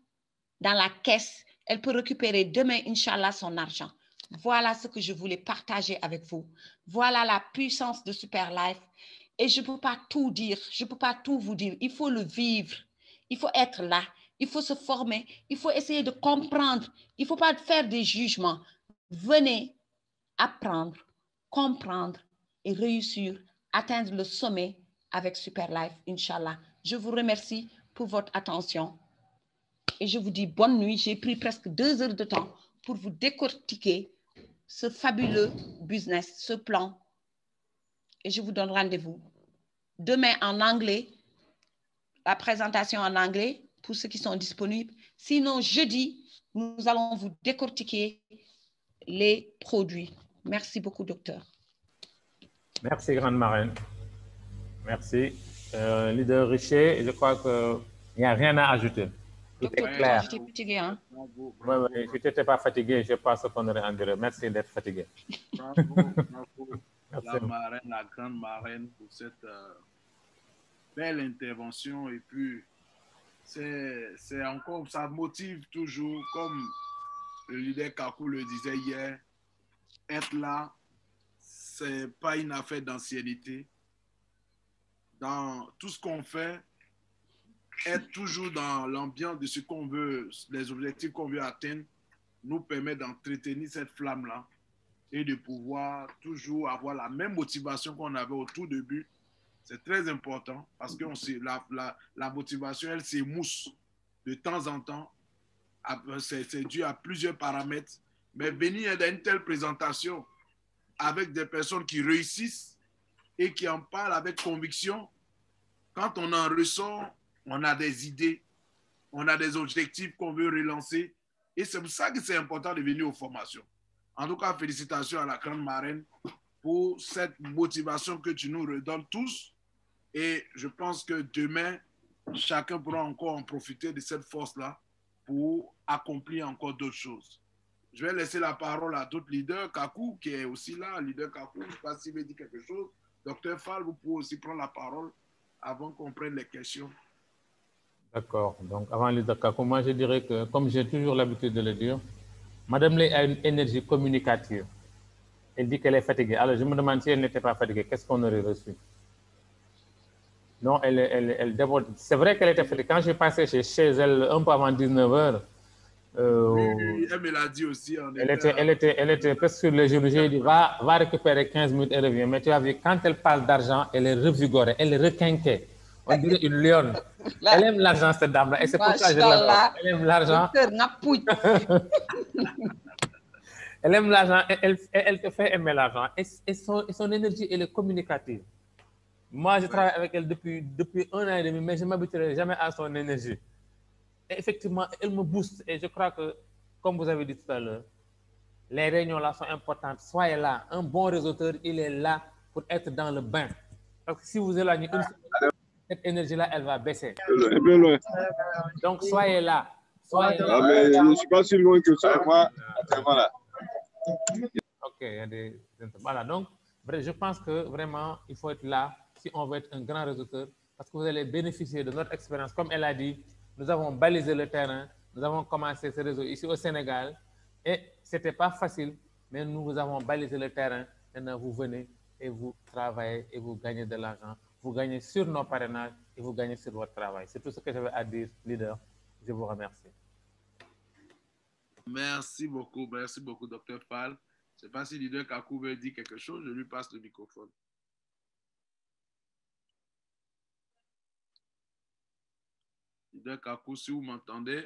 dans la caisse. Elle peut récupérer demain, Inch'Allah, son argent. Voilà ce que je voulais partager avec vous. Voilà la puissance de Super Life. Et je ne peux pas tout dire. Je ne peux pas tout vous dire. Il faut le vivre. Il faut être là. Il faut se former. Il faut essayer de comprendre. Il ne faut pas faire des jugements. Venez apprendre, comprendre et réussir, atteindre le sommet avec Super Life, Inch'Allah. Je vous remercie pour votre attention. Et je vous dis bonne nuit. J'ai pris presque 2 heures de temps pour vous décortiquer ce fabuleux business, ce plan. Et je vous donne rendez-vous demain en anglais, la présentation en anglais pour ceux qui sont disponibles. Sinon, jeudi, nous allons vous décortiquer les produits. Merci beaucoup, docteur. Merci, grande marraine. Merci. Leader Richer, je crois qu'il n'y a rien à ajouter. Tout Docteur, est clair. j'étais fatiguée, hein? Oui, si tu n'étais pas fatigué, je pense qu'on aurait en dire. Merci d'être fatigué. Bravo, Merci. la marraine, la grande marraine, pour cette belle intervention. Et puis, c'est encore, ça motive toujours, comme le leader Kakou le disait hier, être là, c'est pas une affaire d'ancienneté. Dans tout ce qu'on fait, être toujours dans l'ambiance de ce qu'on veut, les objectifs qu'on veut atteindre, nous permet d'entretenir cette flamme-là et de pouvoir toujours avoir la même motivation qu'on avait au tout début. C'est très important parce que la motivation, elle s'émousse de temps en temps. C'est dû à plusieurs paramètres. Mais venir dans une telle présentation avec des personnes qui réussissent et qui en parlent avec conviction, quand on en ressort, on a des idées, on a des objectifs qu'on veut relancer. Et c'est pour ça que c'est important de venir aux formations. En tout cas, félicitations à la Grande Marraine pour cette motivation que tu nous redonnes tous. Et je pense que demain, chacun pourra encore en profiter de cette force-là pour accomplir encore d'autres choses. Je vais laisser la parole à d'autres leaders. Kakou, qui est aussi là, leader Kakou, je ne sais pas s'il veut dire quelque chose. Docteur Fall, vous pouvez aussi prendre la parole avant qu'on prenne les questions. D'accord. Donc, avant leader Kakou, moi, je dirais que, comme j'ai toujours l'habitude de le dire, Madame Lay a une énergie communicative. Elle dit qu'elle est fatiguée. Alors, je me demande si elle n'était pas fatiguée. Qu'est-ce qu'on aurait reçu? Non, elle déborde. C'est vrai qu'elle était fatiguée. Quand je passais chez elle un peu avant 19h, oui, elle me l'a dit aussi. Elle était presque sur les genoux. J'ai dit, va récupérer 15 minutes et reviens. Mais tu as vu, quand elle parle d'argent, elle est revigorée, elle est requinquée. On dirait une lionne. Elle aime l'argent, cette dame-là. Et c'est pour ça que je l'adore. Elle aime l'argent. Elle aime l'argent, elle te fait aimer l'argent. Et son énergie, elle est communicative. Moi, je travaille avec elle depuis 1 an et demi, mais je ne m'habituerai jamais à son énergie. Et effectivement, elle me booste. Et je crois que, comme vous avez dit tout à l'heure, les réunions là sont importantes. Soyez là. Un bon réseauteur, il est là pour être dans le bain. Parce que si vous éloignez une seconde, cette énergie-là, elle va baisser. Un peu loin. Donc, soyez là. Soyez là. Ah, mais je ne suis pas si loin que ça. Moi, voilà. Ok, il y a des... Voilà, donc, je pense que vraiment, il faut être là si on veut être un grand réseauteur, parce que vous allez bénéficier de notre expérience. Comme elle a dit, nous avons balisé le terrain, nous avons commencé ce réseau ici au Sénégal, et ce n'était pas facile, mais nous vous avons balisé le terrain. Maintenant, vous venez et vous travaillez et vous gagnez de l'argent. Vous gagnez sur nos parrainages et vous gagnez sur votre travail. C'est tout ce que j'avais à dire, leader. Je vous remercie. Merci beaucoup, Dr. Fall. Je ne sais pas si leader Kakou veut dire quelque chose, je lui passe le microphone. Leader Kakou, si vous m'entendez,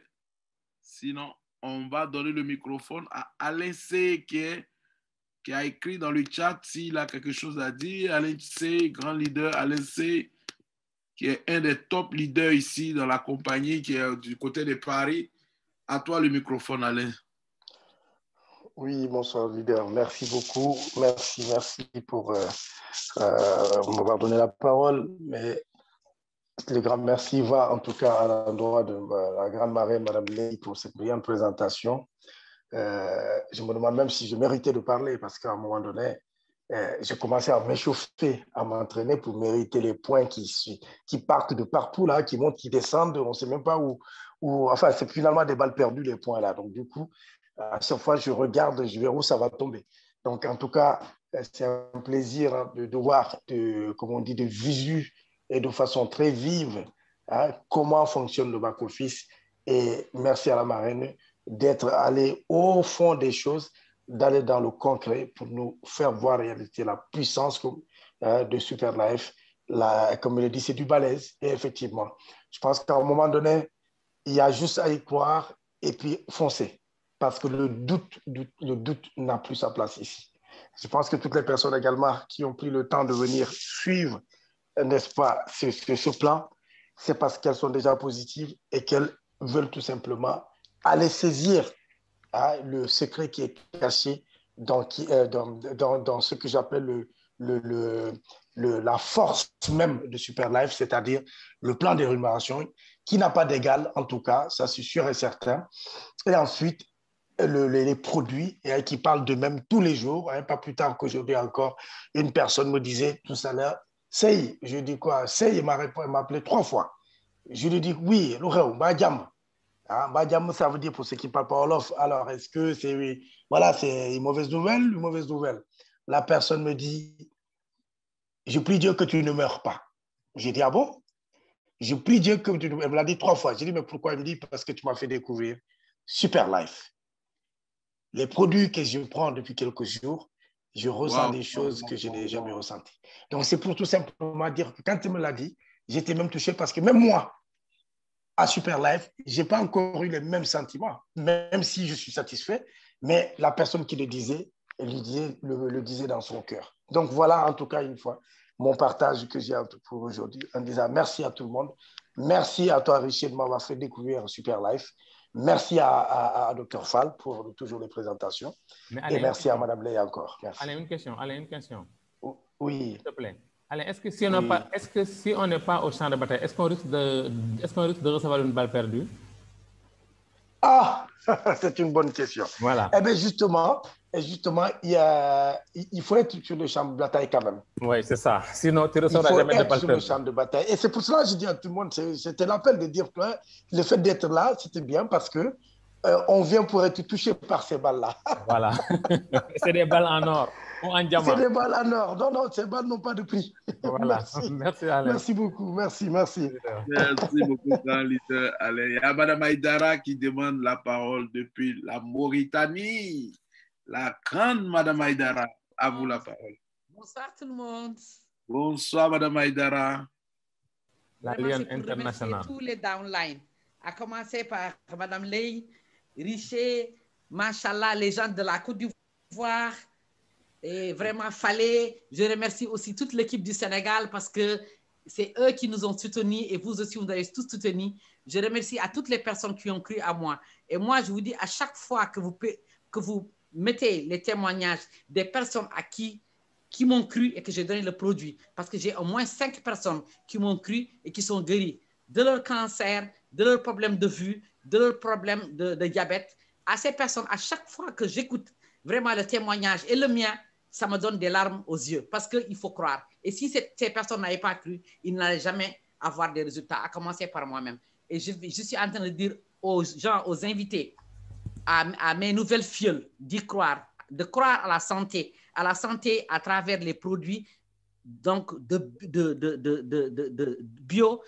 sinon on va donner le microphone à Alain C qui a écrit dans le chat s'il a quelque chose à dire. Alain C, grand leader, Alain C, qui est un des top leaders ici dans la compagnie, qui est du côté de Paris. À toi le microphone, Alain. Oui, bonsoir, leader. Merci beaucoup. Merci pour m'avoir donné la parole. Mais le grand merci va en tout cas à l'endroit de la grande marraine, Madame Lay, pour cette brillante présentation. Je me demande même si je méritais de parler parce qu'à un moment donné, j'ai commencé à m'échauffer, à m'entraîner pour mériter les points qui partent de partout, là, qui montent, qui descendent. On ne sait même pas où. Enfin, c'est finalement des balles perdues, les points là. Donc, du coup, à chaque fois, je regarde, je verrai où ça va tomber. Donc, en tout cas, c'est un plaisir de voir, comme on dit, de visu et de façon très vive comment fonctionne le back-office. Et merci à la marraine d'être allée au fond des choses, d'aller dans le concret pour nous faire voir en réalité la puissance de Superlife. Comme il le dit, c'est du balèze. Et effectivement, je pense qu'à un moment donné, il y a juste à y croire et puis foncer. Parce que le doute n'a plus sa place ici. Je pense que toutes les personnes également qui ont pris le temps de venir suivre, n'est-ce pas, ce plan, c'est parce qu'elles sont déjà positives et qu'elles veulent tout simplement aller saisir le secret qui est caché dans ce que j'appelle la force même de Superlife, c'est-à-dire le plan de rémunération qui n'a pas d'égal, en tout cas, ça c'est sûr et certain. Et ensuite, les produits qui parlent d'eux-mêmes tous les jours. Pas plus tard qu'aujourd'hui encore, une personne me disait tout à l'heure, Sey, je dis quoi? Sey, il m'a appelé 3 fois. Je lui dis, oui, Badjam. Badjam, ça veut dire pour ceux qui ne parlent pas Wolof. Alors, est-ce que c'est voilà, c'est une mauvaise nouvelle, une mauvaise nouvelle? La personne me dit, je prie Dieu que tu ne meurs pas. J'ai dit, ah bon? Je prie Dieu, comme tu me l'as dit 3 fois. J'ai dit, mais pourquoi? Il me dit, parce que tu m'as fait découvrir Super Life. Les produits que je prends depuis quelques jours, je ressens des choses que je n'ai jamais ressenties. Donc, c'est pour tout simplement dire que quand tu me l'as dit, j'étais même touché parce que même moi, à Super Life, je n'ai pas encore eu les mêmes sentiments, même si je suis satisfait, mais la personne qui le disait, elle le disait dans son cœur. Donc, voilà en tout cas une fois mon partage que j'ai pour aujourd'hui en disant merci à tout le monde. Merci à toi, Richard, de m'avoir fait découvrir Super Life. Merci à Dr. Fall pour toujours les présentations. Et merci à Mme Ley encore. Merci. Allez, une question. Oui. S'il te plaît. Allez, est-ce que si on n'est pas au champ de bataille, est-ce qu'on risque de recevoir une balle perdue? Ah, c'est une bonne question. Voilà. Eh bien, justement, il faut être sur le champ de bataille quand même. Oui, c'est ça. Sinon, tu ne recevras jamais de balle perdue. Il faut être sur le champ de bataille. Et c'est pour cela que je dis à tout le monde, c'était l'appel de dire que le fait d'être là, c'était bien parce que on vient pour être touché par ces balles-là. Voilà. C'est des balles en or ou en diamant. C'est des balles en or. Non, ces balles n'ont pas de prix. Voilà. Merci Alain. Merci beaucoup. Merci. Merci beaucoup, grand leader Alain. Il y a Mme Aïdara qui demande la parole depuis la Mauritanie. La grande Mme Aïdara, à vous la parole. Bonsoir tout le monde. Bonsoir Mme Aïdara. La Lyon internationale. Tous les downlines, à commencer par Mme Ley, Richer, Machallah, les gens de la Côte d'Ivoire. Et vraiment, fallait. Je remercie aussi toute l'équipe du Sénégal parce que c'est eux qui nous ont soutenus et vous aussi, vous avez tous soutenus. Je remercie à toutes les personnes qui ont cru à moi. Et moi, je vous dis, à chaque fois que vous mettez les témoignages des personnes à qui m'ont cru et que j'ai donné le produit, parce que j'ai au moins 5 personnes qui m'ont cru et qui sont guéries de leur cancer, de leurs problèmes de vue, de leurs problèmes de diabète. À ces personnes, à chaque fois que j'écoute vraiment le témoignage et le mien, ça me donne des larmes aux yeux parce qu'il faut croire. Et si ces personnes n'avaient pas cru, ils n'allaient jamais avoir des résultats, à commencer par moi-même. Et je suis en train de dire aux gens, aux invités, à mes nouvelles filleules, d'y croire, de croire à la santé à travers les produits donc de bio,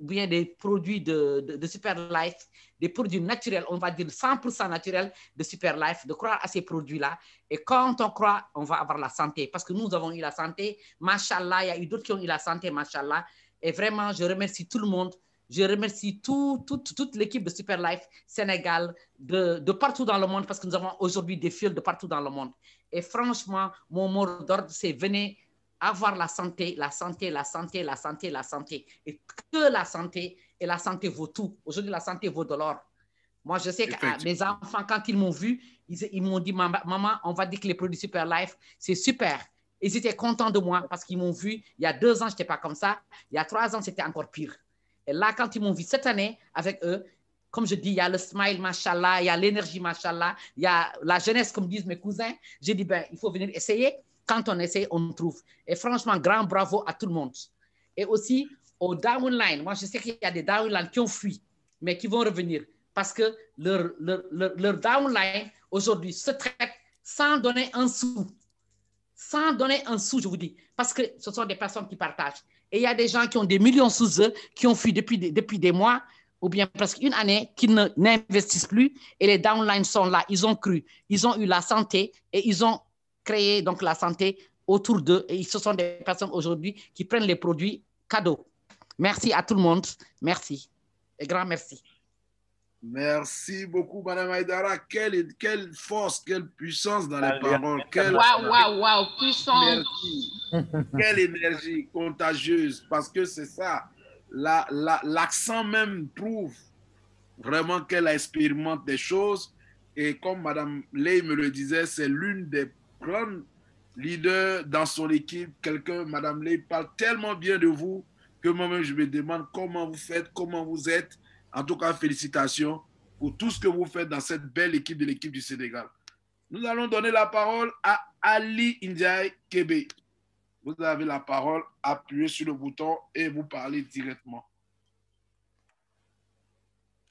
bien des produits de Super Life, des produits naturels, on va dire 100% naturels de Super Life, de croire à ces produits-là. Et quand on croit, on va avoir la santé. Parce que nous avons eu la santé, machallah, il y a eu d'autres qui ont eu la santé, machallah. Et vraiment, je remercie tout le monde. Je remercie toute l'équipe de Super Life Sénégal, de partout dans le monde, parce que nous avons aujourd'hui des fils de partout dans le monde. Et franchement, mon mot d'ordre, c'est venez avoir la santé, la santé, la santé, la santé, la santé. Et que la santé, et la santé vaut tout. Aujourd'hui, la santé vaut de l'or. Moi, je sais que mes enfants, quand ils m'ont vu, ils m'ont dit, maman, on va dire que les produits Super Life, c'est super. Ils étaient contents de moi parce qu'ils m'ont vu. Il y a 2 ans, je n'étais pas comme ça. Il y a 3 ans, c'était encore pire. Et là, quand ils m'ont vu cette année avec eux, comme je dis, il y a le smile, machallah, il y a l'énergie, machallah, il y a la jeunesse, comme disent mes cousins. J'ai dit, ben, il faut venir essayer. Quand on essaie, on trouve. Et franchement, grand bravo à tout le monde. Et aussi aux downline. Moi, je sais qu'il y a des downline qui ont fui, mais qui vont revenir parce que leur downline, aujourd'hui, se traite sans donner un sou. Sans donner un sou, je vous dis. Parce que ce sont des personnes qui partagent. Et il y a des gens qui ont des millions sous eux, qui ont fui depuis des mois, ou bien presque une année, qui n'investissent plus. Et les downlines sont là. Ils ont cru. Ils ont eu la santé et ils ont créé donc la santé autour d'eux. Et ce sont des personnes aujourd'hui qui prennent les produits cadeaux. Merci à tout le monde. Merci. Et grand merci. Merci beaucoup, Mme Aïdara. Quelle force, quelle puissance dans les paroles. Waouh, puissance. Quelle énergie contagieuse. Parce que c'est ça. L'accent même prouve vraiment qu'elle expérimente des choses. Et comme Mme Ley me le disait, c'est l'une des grandes leaders dans son équipe. Mme Ley parle tellement bien de vous que moi-même je me demande comment vous faites, comment vous êtes. En tout cas, félicitations pour tout ce que vous faites dans cette belle équipe de l'équipe du Sénégal. Nous allons donner la parole à Ali Ndiaye Kébé. Vous avez la parole, appuyez sur le bouton et vous parlez directement.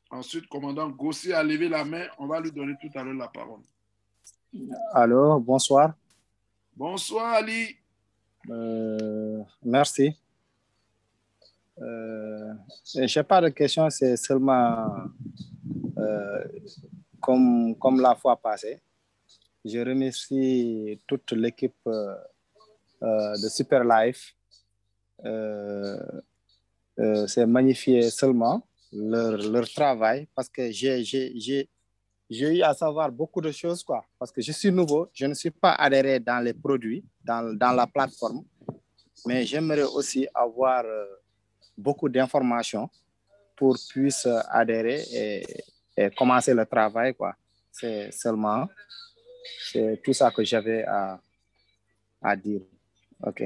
Ensuite, commandant Gossi a levé la main. On va lui donner tout à l'heure la parole. Alors, bonsoir. Bonsoir, Ali. Merci. Je n'ai pas de question, c'est seulement comme la fois passée. Je remercie toute l'équipe de Super Life. C'est magnifié seulement leur travail parce que j'ai eu à savoir beaucoup de choses, quoi. Parce que je suis nouveau, je ne suis pas adhéré dans les produits, dans la plateforme, mais j'aimerais aussi avoir beaucoup d'informations pour puisse adhérer et commencer le travail, quoi. C'est tout ça que j'avais à dire. OK.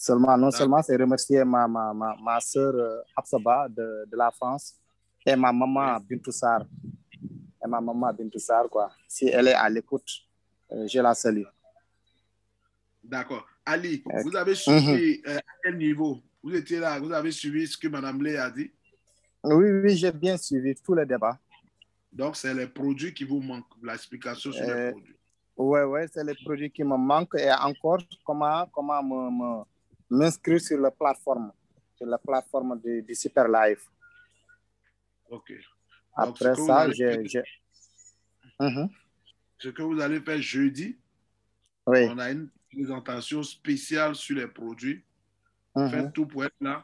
Non seulement c'est remercier ma soeur Absaba de la France et ma maman Bintou Sarr. Quoi. Si elle est à l'écoute, je la salue. D'accord. Ali, vous avez suivi à quel niveau? Vous étiez là, vous avez suivi ce que Mme Lé a dit? Oui, j'ai bien suivi tous les débats. Donc, c'est les produits qui vous manquent, l'explication sur les produits. Oui, c'est les produits qui me manquent et encore comment m'inscrire sur la plateforme du Super Life. OK. Après ça, ce que vous allez faire jeudi, oui. On a une présentation spéciale sur les produits. Faites tout pour être là.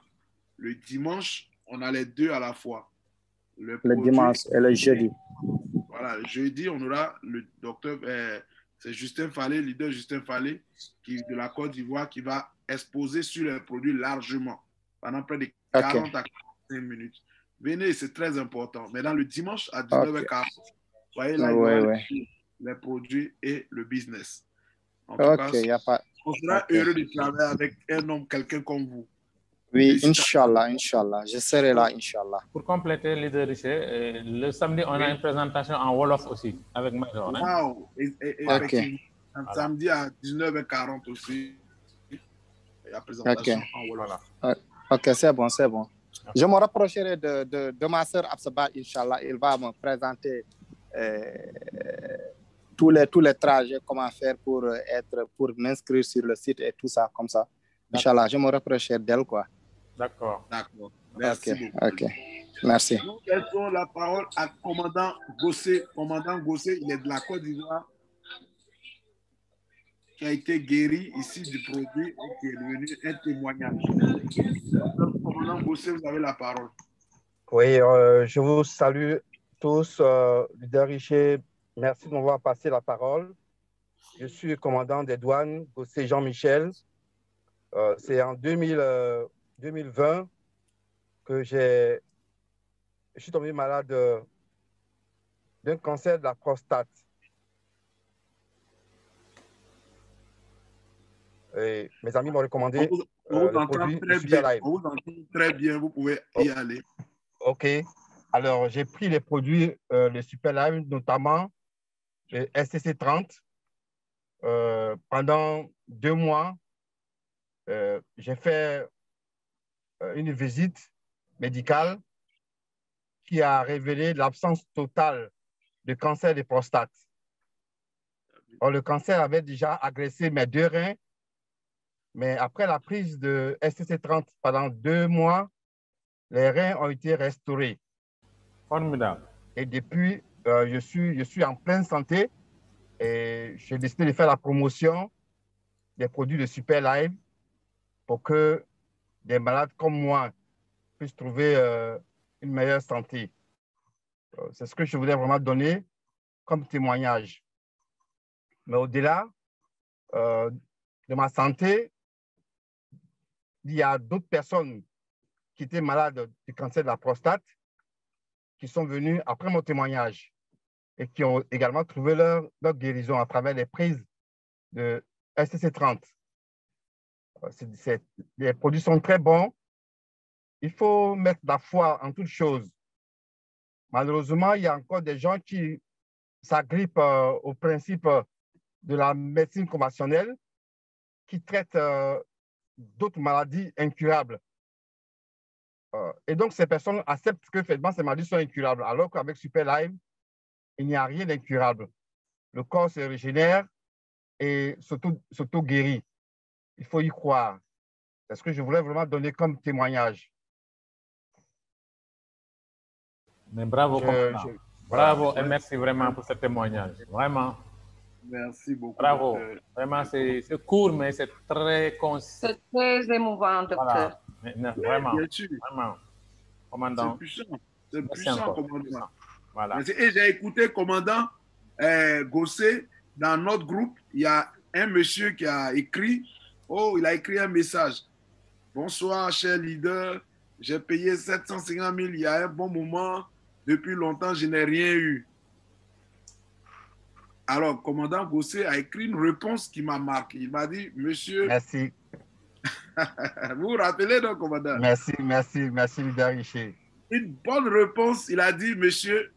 Le dimanche, on a les deux à la fois. Le dimanche et le jeudi. Voilà, le jeudi, on aura le docteur, c'est Justin Fallé, leader Justin Fallé, de la Côte d'Ivoire, qui va exposer sur les produits largement, pendant près de 40 à 45 minutes. Venez, c'est très important. Mais dans le dimanche à 19h40, voyez là, il y aura les produits et le business. En tout cas, on sera heureux de travailler avec un homme, quelqu'un comme vous. Oui, Inch'Allah. Je serai là, Inch'Allah. Pour compléter, leader Richer, le samedi, on a une présentation en Wolof aussi, avec Major. Wow! Effectivement. Samedi à 19h40 aussi, il y a la présentation en Wolof. OK, c'est bon. Je me rapprocherai de ma soeur Absaba, Inch'Allah. Il va me présenter tous les trajets, comment faire pour m'inscrire sur le site et tout ça, comme ça. Inch'Allah, je me rapprocherai d'elle, quoi. D'accord. Merci beaucoup. OK. Merci. Nous laissons la parole à commandant Gossé. Commandant Gossé, il est de la Côte d'Ivoire, qui a été guéri ici du produit et qui est devenu un témoignage. Commandant Gossé, vous avez la parole. Oui, je vous salue tous. Leader Richer, merci de m'avoir passé la parole. Je suis commandant des douanes, Gossé Jean-Michel. C'est en 2020 que je suis tombé malade d'un cancer de la prostate. Et mes amis m'ont recommandé on le produit Super Life. On vous entend très bien, vous pouvez y aller. OK. Alors, j'ai pris les produits, le Super Life, notamment le SCC30. Pendant 2 mois, j'ai fait une visite médicale qui a révélé l'absence totale de cancer de prostate. Or, le cancer avait déjà agressé mes 2 reins, mais après la prise de SCC30 pendant 2 mois, les reins ont été restaurés. Formidable. Et depuis, je suis en pleine santé et j'ai décidé de faire la promotion des produits de Super Life pour que des malades comme moi puissent trouver une meilleure santé. C'est ce que je voulais vraiment donner comme témoignage. Mais au-delà de ma santé, il y a d'autres personnes qui étaient malades du cancer de la prostate qui sont venues après mon témoignage et qui ont également trouvé leur guérison à travers les prises de SCC30. Les produits sont très bons. Il faut mettre la foi en toutes choses. Malheureusement, il y a encore des gens qui s'agrippent au principe de la médecine conventionnelle qui traitent d'autres maladies incurables. Et donc, ces personnes acceptent que finalement, ces maladies sont incurables, alors qu'avec Super Life, il n'y a rien d'incurable. Le corps se régénère et s'auto-guérit. Il faut y croire. C'est ce que je voulais vraiment donner comme témoignage. Mais bravo, commandant. Bravo et merci vraiment pour ce témoignage. Vraiment. Merci beaucoup. Bravo. Docteur. Vraiment, c'est court, mais c'est très concis. C'est très émouvant, docteur. Voilà. Vraiment. Bien sûr. Vraiment. Commandant. C'est puissant. C'est Merci puissant, encore. commandant. Puissant. Voilà. Merci. Et j'ai écouté, commandant Gossé, dans notre groupe, il y a un monsieur qui a écrit, il a écrit un message. Bonsoir, cher leader. J'ai payé 750 000 il y a un bon moment. Depuis longtemps, je n'ai rien eu. Alors, commandant Gossé a écrit une réponse qui m'a marqué. Il m'a dit, monsieur... Merci. Vous vous rappelez, donc, commandant? Merci, leader Richer. Une bonne réponse. Il a dit, monsieur,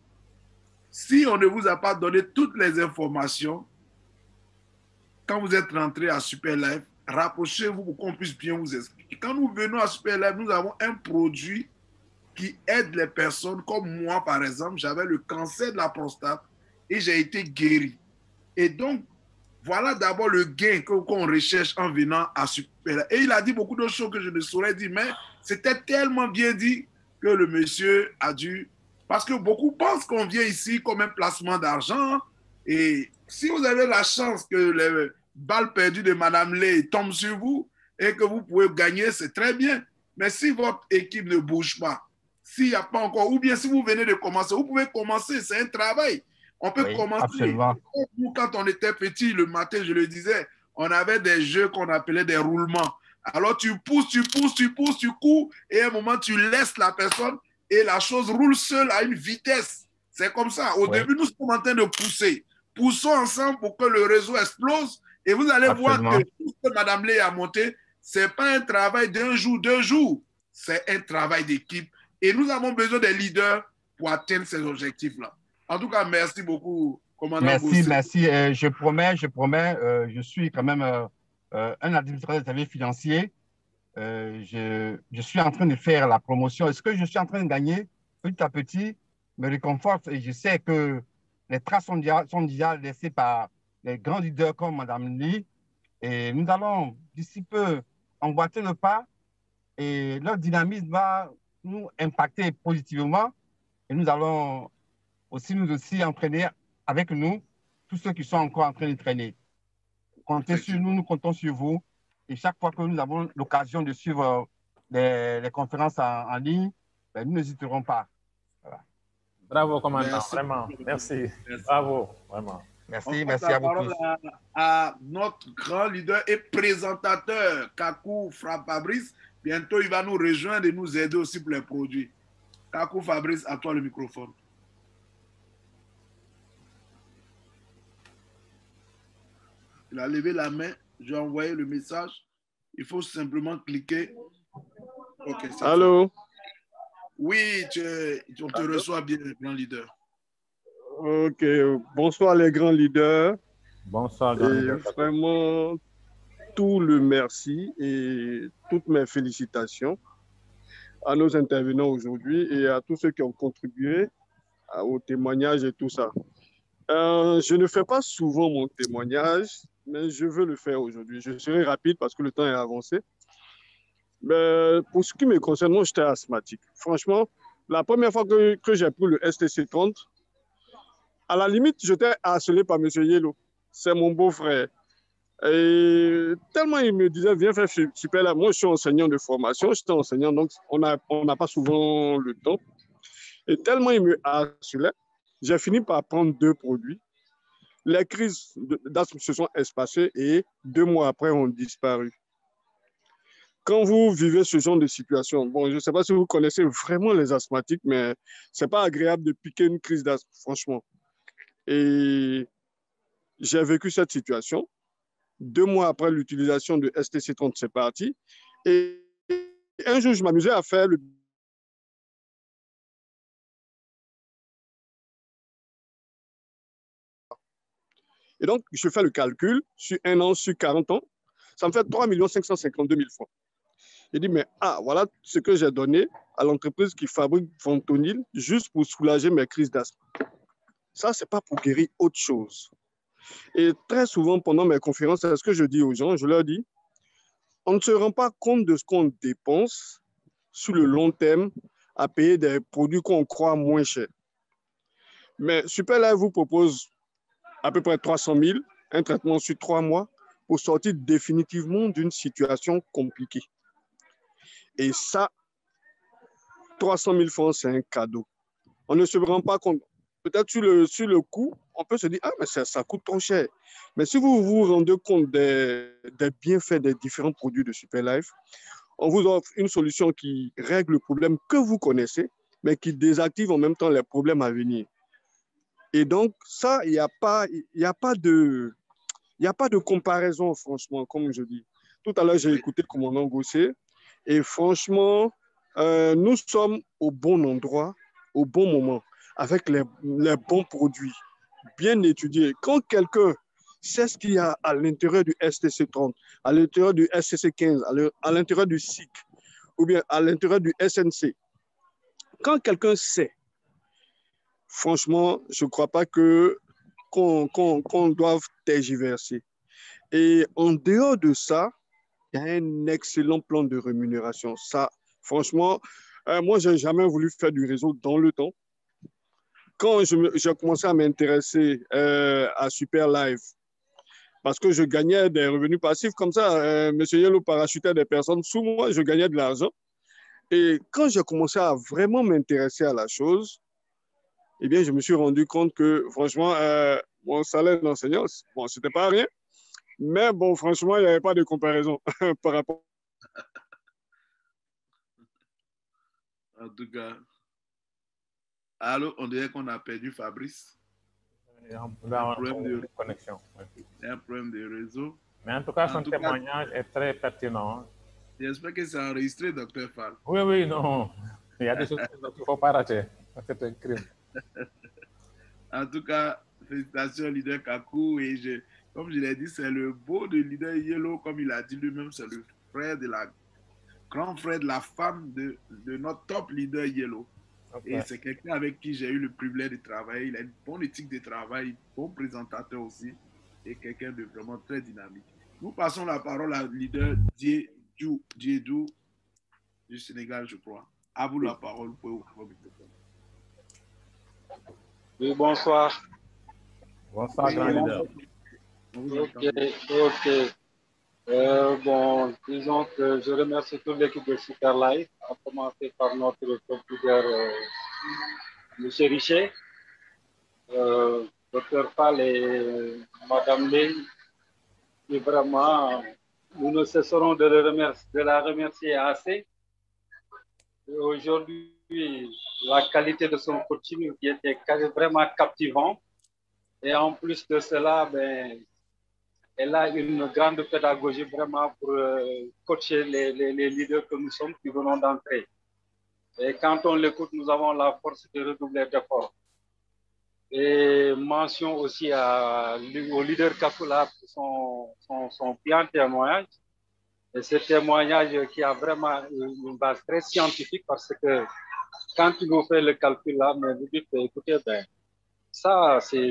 si on ne vous a pas donné toutes les informations, quand vous êtes rentré à Super Life, rapprochez-vous pour qu'on puisse bien vous expliquer. Quand nous venons à Super Life, nous avons un produit qui aide les personnes, comme moi, par exemple, j'avais le cancer de la prostate et j'ai été guéri. Et donc, voilà d'abord le gain qu'on recherche en venant à Super Life. Et il a dit beaucoup de choses que je ne saurais dire, mais c'était tellement bien dit que le monsieur a dû... Parce que beaucoup pensent qu'on vient ici comme un placement d'argent. Et si vous avez la chance que les balles perdues de Madame Lay tombent sur vous et que vous pouvez gagner, c'est très bien. Mais si votre équipe ne bouge pas, s'il n'y a pas encore, ou bien si vous venez de commencer, vous pouvez commencer, c'est un travail. On peut commencer. Absolument. Nous, quand on était petit, le matin, je le disais, on avait des jeux qu'on appelait des roulements. Alors tu pousses, tu cours, et à un moment, tu laisses la personne et la chose roule seule à une vitesse. C'est comme ça. Au début, nous sommes en train de pousser. Poussons ensemble pour que le réseau explose. Et vous allez voir que tout ce que Mme Lay a monté, ce n'est pas un travail d'un jour, 2 jours. C'est un travail d'équipe. Et nous avons besoin des leaders pour atteindre ces objectifs-là. En tout cas, merci beaucoup, commandant Gossé. Merci. Je promets, je suis quand même un administrateur des services financiers. Je suis en train de faire la promotion. Ce que je suis en train de gagner, petit à petit, me réconforte et je sais que les traces sont déjà laissées par les grands leaders comme Mme Lee. Et nous allons d'ici peu emboîter le pas et leur dynamisme va nous impacter positivement. Et nous allons nous aussi entraîner avec nous tous ceux qui sont encore en train de traîner. Comptez sur nous, nous comptons sur vous. Et chaque fois que nous avons l'occasion de suivre les conférences en ligne, nous n'hésiterons pas. Voilà. Bravo, commandant. Vraiment. Merci. Bravo. Vraiment. Merci à vous tous. À notre grand leader et présentateur, Kakou Fabrice. Bientôt, il va nous rejoindre et nous aider aussi pour les produits. Kakou Fabrice, à toi le microphone. Il a levé la main, j'ai envoyé le message. Il faut simplement cliquer. Okay, allô? Oui, on te reçoit bien, grand leader. Ok, bonsoir les grands leaders. Bonsoir, grand leader. Vraiment, tout le merci et toutes mes félicitations à nos intervenants aujourd'hui et à tous ceux qui ont contribué au témoignage et tout ça. Je ne fais pas souvent mon témoignage, mais je veux le faire aujourd'hui. Je serai rapide parce que le temps est avancé. Mais pour ce qui me concerne, moi, j'étais asthmatique. Franchement, la première fois que j'ai pris le STC30, à la limite, j'étais harcelé par M. Yellow. C'est mon beau-frère. Et tellement il me disait, viens faire Super Life. Moi, je suis enseignant de formation, j'étais enseignant, donc on n'a pas souvent le temps. Et tellement il me harcelait, j'ai fini par prendre 2 produits. Les crises d'asthme se sont espacées et 2 mois après ont disparu. Quand vous vivez ce genre de situation, bon, je ne sais pas si vous connaissez vraiment les asthmatiques, mais ce n'est pas agréable de piquer une crise d'asthme, franchement. Et j'ai vécu cette situation. 2 mois après l'utilisation de STC30, c'est parti. Et un jour, je m'amusais à faire le... Et donc, je fais le calcul sur 1 an, sur 40 ans. Ça me fait 3 552 000 francs. Je dis, mais voilà ce que j'ai donné à l'entreprise qui fabrique Fentanyl juste pour soulager mes crises d'asthme. Ça, ce n'est pas pour guérir autre chose. Et très souvent, pendant mes conférences, c'est ce que je dis aux gens, je leur dis, on ne se rend pas compte de ce qu'on dépense sur le long terme à payer des produits qu'on croit moins chers. Mais Superlife vous propose à peu près 300 000, un traitement sur 3 mois pour sortir définitivement d'une situation compliquée. Et ça, 300 000 francs, c'est un cadeau. On ne se rend pas compte. Peut-être sur le coup, on peut se dire, ah, mais ça coûte trop cher. Mais si vous vous rendez compte des bienfaits des différents produits de Superlife, on vous offre une solution qui règle le problème que vous connaissez, mais qui désactive en même temps les problèmes à venir. Et donc, ça, il n'y a pas de comparaison, franchement, comme je dis. Tout à l'heure, j'ai écouté le commandant Gossé, et franchement, nous sommes au bon endroit, au bon moment, avec les bons produits, bien étudiés. Quand quelqu'un sait ce qu'il y a à l'intérieur du STC 30, à l'intérieur du STC 15, à l'intérieur du SIC, ou bien à l'intérieur du SNC, quand quelqu'un sait, franchement, je ne crois pas qu'on doive tergiverser. Et en dehors de ça, il y a un excellent plan de rémunération. Ça, franchement, moi, je n'ai jamais voulu faire du réseau dans le temps. Quand j'ai commencé à m'intéresser à Superlife, parce que je gagnais des revenus passifs comme ça, M. Yellow parachutait des personnes sous moi, je gagnais de l'argent. Et quand j'ai commencé à vraiment m'intéresser à la chose, eh bien, je me suis rendu compte que, franchement, mon salaire d'enseignant, bon, ce n'était pas rien. Mais bon, franchement, il n'y avait pas de comparaison par rapport. En tout cas, alors on dirait qu'on a perdu Fabrice. Il y a un problème de connexion. Il y a un problème de réseau. Mais en tout cas, son témoignage est très pertinent. J'espère que c'est enregistré, Dr. Fall. Oui, oui, non. Il y a des choses qu'il ne faut pas rater. C'est un crime. En tout cas, félicitations, leader Kakou. Et comme je l'ai dit, c'est le beau de leader Yellow, comme il a dit lui-même, c'est le grand frère de la femme de notre top leader Yellow. Okay. Et c'est quelqu'un avec qui j'ai eu le privilège de travailler. Il a une bonne éthique de travail, bon présentateur aussi, et quelqu'un de vraiment très dynamique. Nous passons la parole à leader Diédou du Sénégal, je crois. À vous la parole, vous pouvez ouvrir votre microphone. Oui, bonsoir. Bonsoir, grand leader. Ok. Bon, disons que je remercie toute l'équipe de Superlife, à commencer par notre top leader, M. Richet, Dr. Fall et Mme Ley, qui vraiment, nous ne cesserons de la remercier assez. Aujourd'hui, la qualité de son coaching qui était vraiment captivant. Et en plus de cela, ben, elle a une grande pédagogie vraiment pour coacher les leaders que nous sommes qui venons d'entrer. Et quand on l'écoute, nous avons la force de redoubler d'efforts. Et mention aussi au leader Kakula pour son bien témoignage. Et ce témoignage qui a vraiment une base très scientifique parce que quand tu vous faites le calcul là, mais vous dites, écoutez, ben, ça, c'est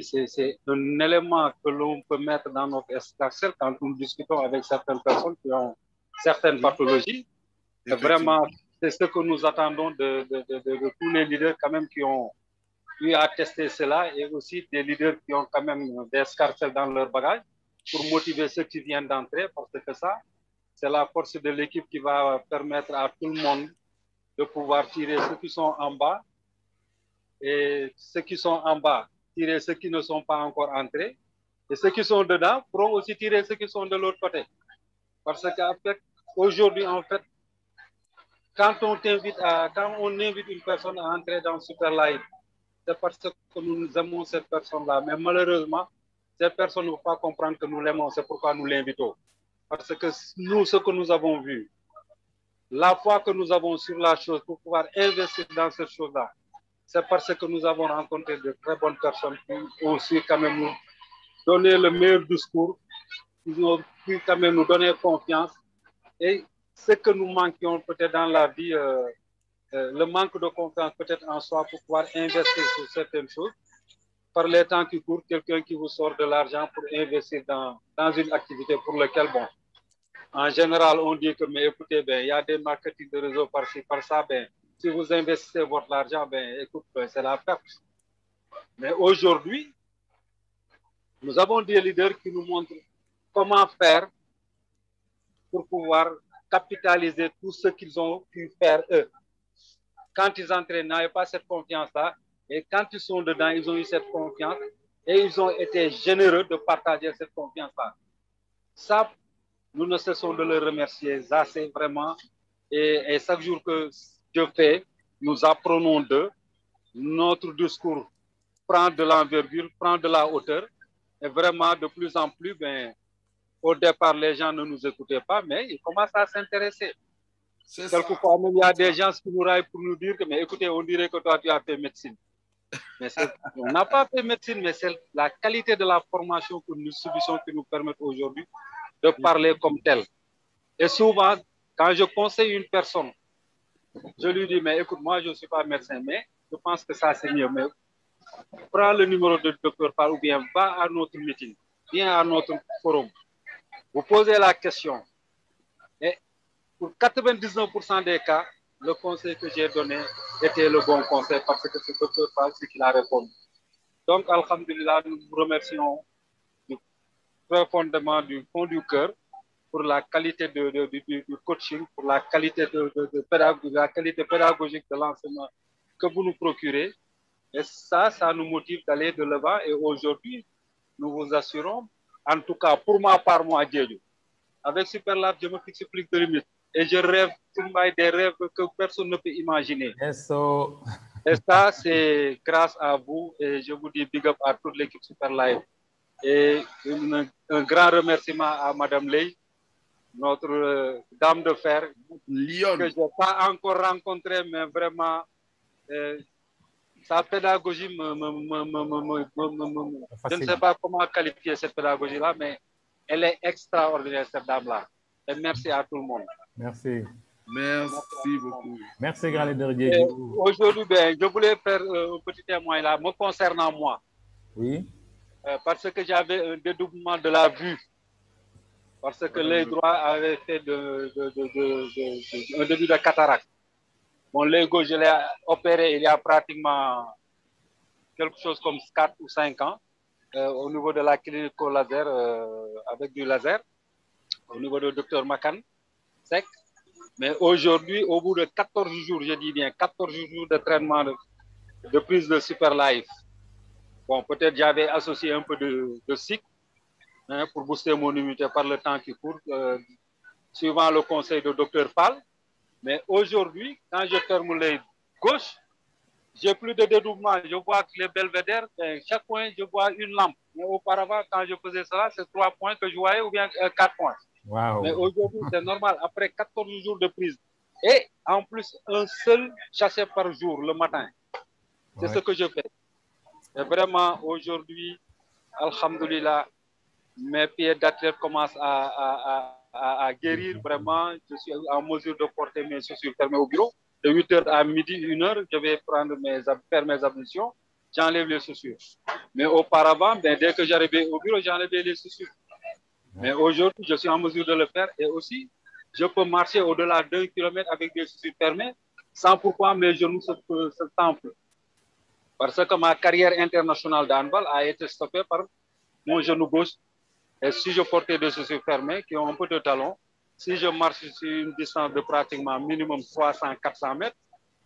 un élément que l'on peut mettre dans notre escarcelle quand nous discutons avec certaines personnes qui ont certaines pathologies. Et vraiment, c'est ce que nous attendons de tous les leaders quand même qui ont eu à tester cela et aussi des leaders qui ont quand même des escarcelles dans leur bagage pour motiver ceux qui viennent d'entrer parce que ça, c'est la force de l'équipe qui va permettre à tout le monde de pouvoir tirer ceux qui sont en bas et ceux qui sont en bas, tirer ceux qui ne sont pas encore entrés et ceux qui sont dedans pourront aussi tirer ceux qui sont de l'autre côté. Parce qu'aujourd'hui, en fait, quand on invite une personne à entrer dans Superlife, c'est parce que nous aimons cette personne-là. Mais malheureusement, cette personne ne va pas comprendre que nous l'aimons, c'est pourquoi nous l'invitons. Parce que nous, ce que nous avons vu, la foi que nous avons sur la chose pour pouvoir investir dans cette chose-là, c'est parce que nous avons rencontré de très bonnes personnes qui ont su quand même nous donner le meilleur discours, qui ont pu quand même nous donner confiance. Et ce que nous manquions peut-être dans la vie, le manque de confiance peut-être en soi pour pouvoir investir sur certaines choses. Par les temps qui courent, quelqu'un qui vous sort de l'argent pour investir dans une activité pour laquelle, bon, en général, on dit que, mais écoutez, ben, il y a des marketing de réseau par-ci, par-ça, ben, si vous investissez votre argent, ben, écoute, ben, c'est la perte. Mais aujourd'hui, nous avons des leaders qui nous montrent comment faire pour pouvoir capitaliser tout ce qu'ils ont pu faire eux. Quand ils entraînent, ils n'avaient pas cette confiance-là. Et quand ils sont dedans, ils ont eu cette confiance et ils ont été généreux de partager cette confiance-là. Ça, nous ne cessons de le remercier. Ça, c'est vraiment. Et chaque jour que je fais, nous apprenons d'eux. Notre discours prend de l'envergure, prend de la hauteur. Et vraiment, de plus en plus, ben, au départ, les gens ne nous écoutaient pas, mais ils commencent à s'intéresser. Quelquefois, même, il y a des gens qui nous raillent pour nous dire que, mais écoutez, on dirait que toi, tu as fait médecine. Mais on n'a pas fait médecine, mais c'est la qualité de la formation que nous subissons qui nous permet aujourd'hui de parler comme tel. Et souvent, quand je conseille une personne, je lui dis, mais écoute, moi, je ne suis pas médecin, mais je pense que ça, c'est mieux. Mais prends le numéro de docteur Fall ou bien va à notre meeting, viens à notre forum. Vous posez la question. Et pour 99% des cas, le conseil que j'ai donné était le bon conseil parce que c'est le docteur Fall qui l'a répondu. Donc, alhamdulillah, nous vous remercions profondément du fond du cœur pour la qualité du coaching, pour la qualité la qualité pédagogique de l'enseignement que vous nous procurez. Et ça nous motive d'aller de l'avant. Et aujourd'hui, nous vous assurons, en tout cas pour ma part, moi, Dieu, avec Superlab, je me fixe plus de limites. Et je rêve, des rêves que personne ne peut imaginer. Yes, so... Et ça, c'est grâce à vous. Et je vous dis big up à toute l'équipe Superlive. Et un grand remerciement à Madame Ley, notre dame de fer, Lyon, que je n'ai pas encore rencontrée, mais vraiment, sa pédagogie je ne sais pas comment qualifier cette pédagogie-là, mais elle est extraordinaire, cette dame-là. Et merci à tout le monde. Merci. Merci beaucoup. Merci, grand leader Diego. Aujourd'hui, ben, je voulais faire un petit témoin là, me concernant moi. Oui. Parce que j'avais un dédoublement de la vue. Parce que l'œil droit avait fait un début de cataracte. Mon l'œil gauche, je l'ai opéré il y a pratiquement quelque chose comme 4 ou 5 ans au niveau de la clinique au laser, avec du laser, au niveau du docteur Makan Sec. Mais aujourd'hui, au bout de 14 jours, je dis bien 14 jours de traitement de prise de Superlife. Bon, peut-être j'avais associé un peu de cycle pour booster mon immunité par le temps qui court, suivant le conseil de Dr Fall. Mais aujourd'hui, quand je ferme l'œil gauche, j'ai plus de dédoublement. Je vois que les belvédères, chaque point, je vois une lampe. Mais auparavant, quand je faisais cela, c'est 3 points que je voyais ou bien 4 points. Wow. Mais aujourd'hui, c'est normal. Après 14 jours de prise, et en plus, un seul sachet par jour le matin. C'est ce que je fais. Et vraiment, aujourd'hui, alhamdoulilah, mes pieds d'athlète commencent à guérir. Vraiment, je suis en mesure de porter mes chaussures fermées au bureau. De 8h à midi, 1h, je vais faire mes ablutions. J'enlève les chaussures. Mais auparavant, ben, dès que j'arrivais au bureau, j'enlevais les chaussures. Mais aujourd'hui, je suis en mesure de le faire. Et aussi, je peux marcher au-delà d'1 kilomètre avec des chaussures fermées, sans pourquoi mes genoux se tempent. Parce que ma carrière internationale d'handball a été stoppée par mon genou gauche. Et si je portais des chaussures fermées qui ont un peu de talon, si je marche sur une distance de pratiquement minimum 300-400 mètres,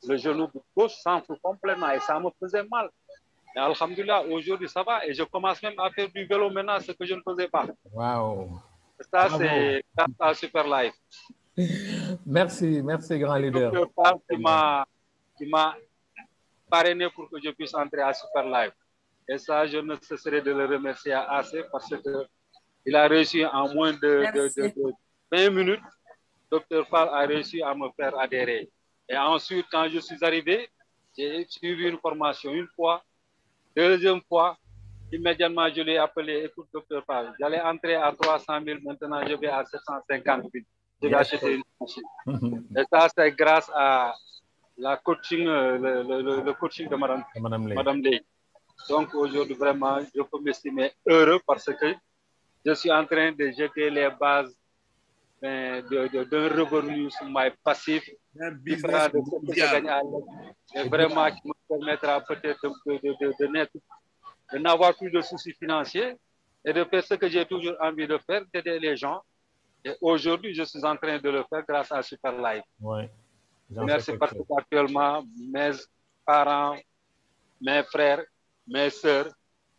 le genou gauche s'enfle complètement et ça me faisait mal. Et alhamdoulilah, aujourd'hui ça va et je commence même à faire du vélo maintenant, ce que je ne faisais pas. Wow. Ça, c'est grâce à Superlife. Merci, merci, grand leader. Qui m'a parrainé pour que je puisse entrer à Superlife. Et ça, je ne cesserai de le remercier assez parce qu'il a réussi en moins de 20 minutes. Dr Fall a réussi à me faire adhérer. Et ensuite, quand je suis arrivé, j'ai suivi une formation une fois. Deuxième fois, immédiatement, je l'ai appelé, écoute, Dr Fall, j'allais entrer à 300 000, maintenant je vais à 750 000. Je vais acheter une machine. Et ça, c'est grâce à la coaching, le coaching de Madame Ley. Donc aujourd'hui, vraiment, je peux m'estimer heureux parce que je suis en train de jeter les bases d'un revenu passif différent de ce que je gagne à l'aide, et vraiment qui me permettra peut-être de n'avoir plus de soucis financiers et de faire ce que j'ai toujours envie de faire, d'aider les gens. Et aujourd'hui, je suis en train de le faire grâce à Super Life. Ouais, merci parce qu'actuellement, mes parents, mes frères, mes sœurs,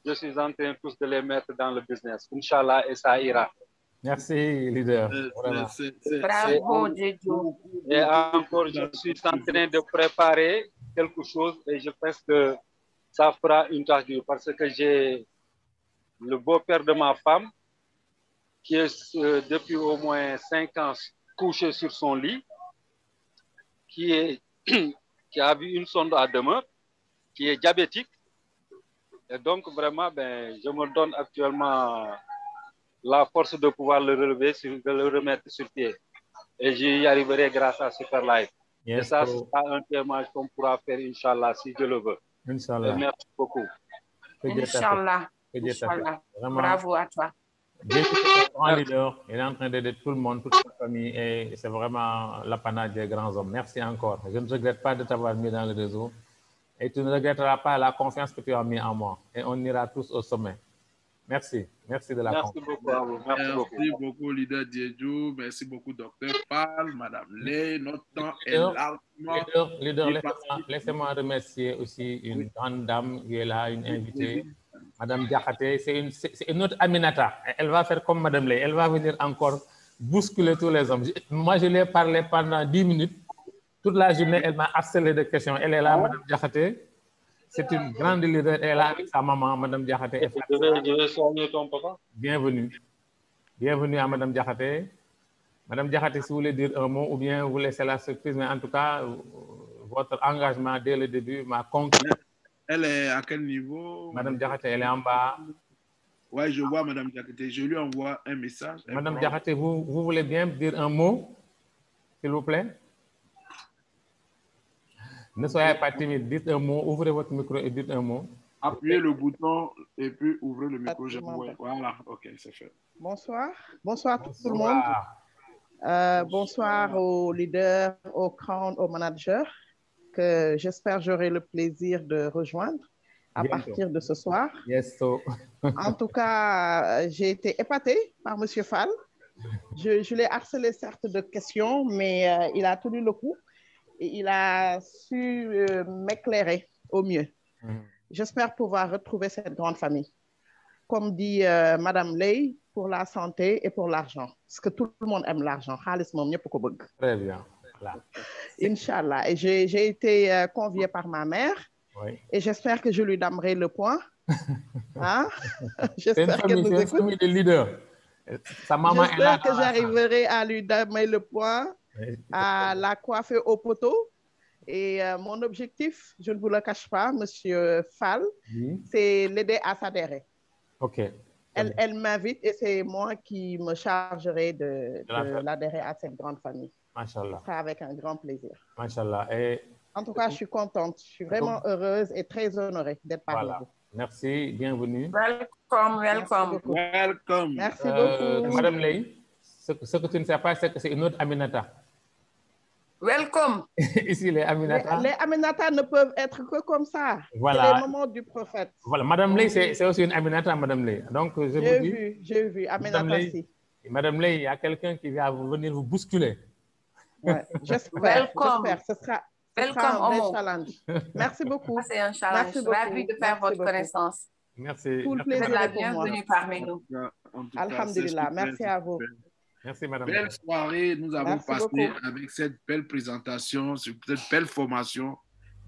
je suis en train tous de les mettre dans le business. Inch'Allah, et ça ira. Merci, leader. Bravo, Djedjo. Et encore, je suis en train de préparer quelque chose et je pense que ça fera une tâche dure parce que j'ai le beau-père de ma femme qui est depuis au moins 5 ans couché sur son lit, qui a vu une sonde à demeure, qui est diabétique. Et donc, vraiment, je me donne actuellement la force de pouvoir le relever, de le remettre sur pied. Et j'y arriverai grâce à Super Life. Et ça, c'est un témoignage qu'on pourra faire, Inch'Allah, si Dieu le veut. Inch'Allah. Merci beaucoup. Inch'Allah. Bravo à toi. Dieu est un grand leader, il est en train d'aider tout le monde, toute la famille, et c'est vraiment l'apanage des grands hommes. Merci encore. Je ne regrette pas de t'avoir mis dans le réseau, et tu ne regretteras pas la confiance que tu as mis en moi, et on ira tous au sommet. Merci, merci de la confiance. Merci beaucoup, leader Djedjo. Merci beaucoup, docteur Fall, Madame Lay. Notre temps est largement... Leader, laissez-moi remercier aussi une grande dame qui est là, une invitée. Madame Diakhaté, c'est une autre Aminata. Elle va faire comme Madame Lay. Elle va venir encore bousculer tous les hommes. Moi, je lui ai parlé pendant 10 minutes. Toute la journée, elle m'a harcelé de questions. Elle est là, Madame Diakhaté. C'est une grande leader. Elle est là avec sa maman, Madame Diakhaté. Je vais soigner ton papa. Bienvenue. Bienvenue à Madame Diakhaté. Madame Diakhaté, si vous voulez dire un mot ou bien vous laissez la surprise, mais en tout cas, votre engagement dès le début m'a conquis. Elle est à quel niveau? Madame Diakhaté, elle est en bas. Oui, je vois Madame Diakhaté. Je lui envoie un message. Madame Diakhaté, vous voulez bien dire un mot, s'il vous plaît? Ne soyez pas timide. Dites un mot, ouvrez votre micro et dites un mot. Appuyez le bouton et puis ouvrez le micro. Voilà, ok, c'est fait. Bonsoir. Bonsoir tout le monde. Bonsoir aux leaders, aux crowns, aux managers, que j'espère j'aurai le plaisir de rejoindre à partir de ce soir. En tout cas, j'ai été épatée par M. Fall. Je l'ai harcelé certes de questions, mais il a tenu le coup et il a su m'éclairer au mieux. J'espère pouvoir retrouver cette grande famille. Comme dit Madame Lay, pour la santé et pour l'argent. Parce que tout le monde aime l'argent. Très bien. Voilà. Inch'Allah. Et j'ai été conviée par ma mère. Oui. Et j'espère que je lui donnerai le point. Hein? J'espère qu'elle nous écoute. Famille de leaders. Sa maman est là. J'espère que j'arriverai à lui donner le point, à la coiffer au poteau. Et mon objectif, je ne vous le cache pas, Monsieur Fall, c'est l'aider à s'adhérer. OK. Elle m'invite et c'est moi qui me chargerai de l'adhérer à cette grande famille. Machallah. Ce sera avec un grand plaisir. Machallah. En tout cas, je suis contente. Je suis vraiment heureuse et très honorée d'être parmi vous. Merci, bienvenue. Welcome. Merci beaucoup. Madame Lay, ce que tu ne sais pas, c'est que c'est une autre Aminata. Welcome. Ici, les Aminata. Les Aminata ne peuvent être que comme ça. Voilà. C'est les moments du prophète. Voilà, Madame Lay, c'est aussi une Aminata, Madame Lay. Donc, j'ai vu, Aminata aussi. Madame Lay, il y a quelqu'un qui va venir vous bousculer. Ouais, j'espère. Ce sera un vrai Omo. challenge. Merci beaucoup. C'est un challenge. Ravi de faire votre connaissance. Merci. Tout le plaisir la est pour moi. bienvenue parmi nous. Alhamdulillah. Merci à vous. Merci, Madame. Belle soirée, nous avons passé avec cette belle présentation, cette belle formation.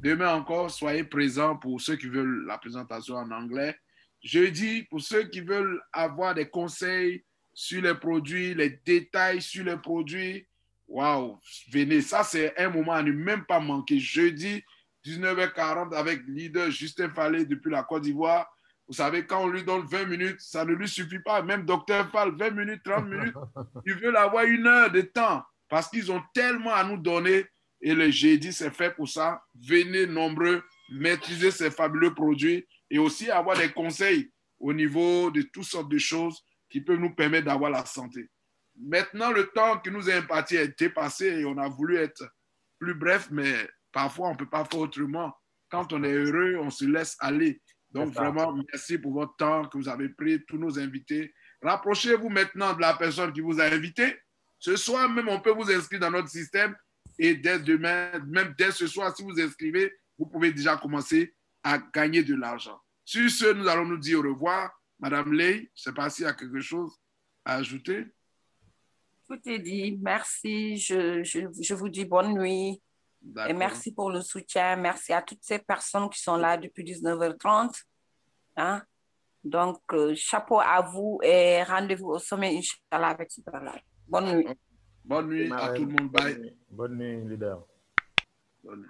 Demain encore, soyez présents pour ceux qui veulent la présentation en anglais. Jeudi, pour ceux qui veulent avoir des conseils sur les produits, les détails sur les produits. Waouh, venez, ça c'est un moment à ne même pas manquer. Jeudi, 19h40 avec leader Justin Fallet depuis la Côte d'Ivoire. Vous savez, quand on lui donne 20 minutes, ça ne lui suffit pas. Même Dr Fall, 20 minutes, 30 minutes, ils veulent avoir 1 heure de temps parce qu'ils ont tellement à nous donner. Et le jeudi, c'est fait pour ça. Venez nombreux, maîtriser ces fabuleux produits et aussi avoir des conseils au niveau de toutes sortes de choses qui peuvent nous permettre d'avoir la santé. Maintenant, le temps qui nous est imparti a été passé et on a voulu être plus bref, mais parfois, on ne peut pas faire autrement. Quand on est heureux, on se laisse aller. Donc, vraiment, merci pour votre temps que vous avez pris, tous nos invités. Rapprochez-vous maintenant de la personne qui vous a invité. Ce soir même, on peut vous inscrire dans notre système et dès demain, même dès ce soir, si vous inscrivez, vous pouvez déjà commencer à gagner de l'argent. Sur ce, nous allons nous dire au revoir. Madame Ley, je ne sais pas s'il y a quelque chose à ajouter. Tout est dit. Merci. Je vous dis bonne nuit. Et merci pour le soutien. Merci à toutes ces personnes qui sont là depuis 19h30. Hein? Donc, chapeau à vous et rendez-vous au sommet, Inch'Allah, avec Superlife. Bonne nuit. Bonne nuit à tout le monde. Bye. Bonne nuit, leader. Bonne nuit.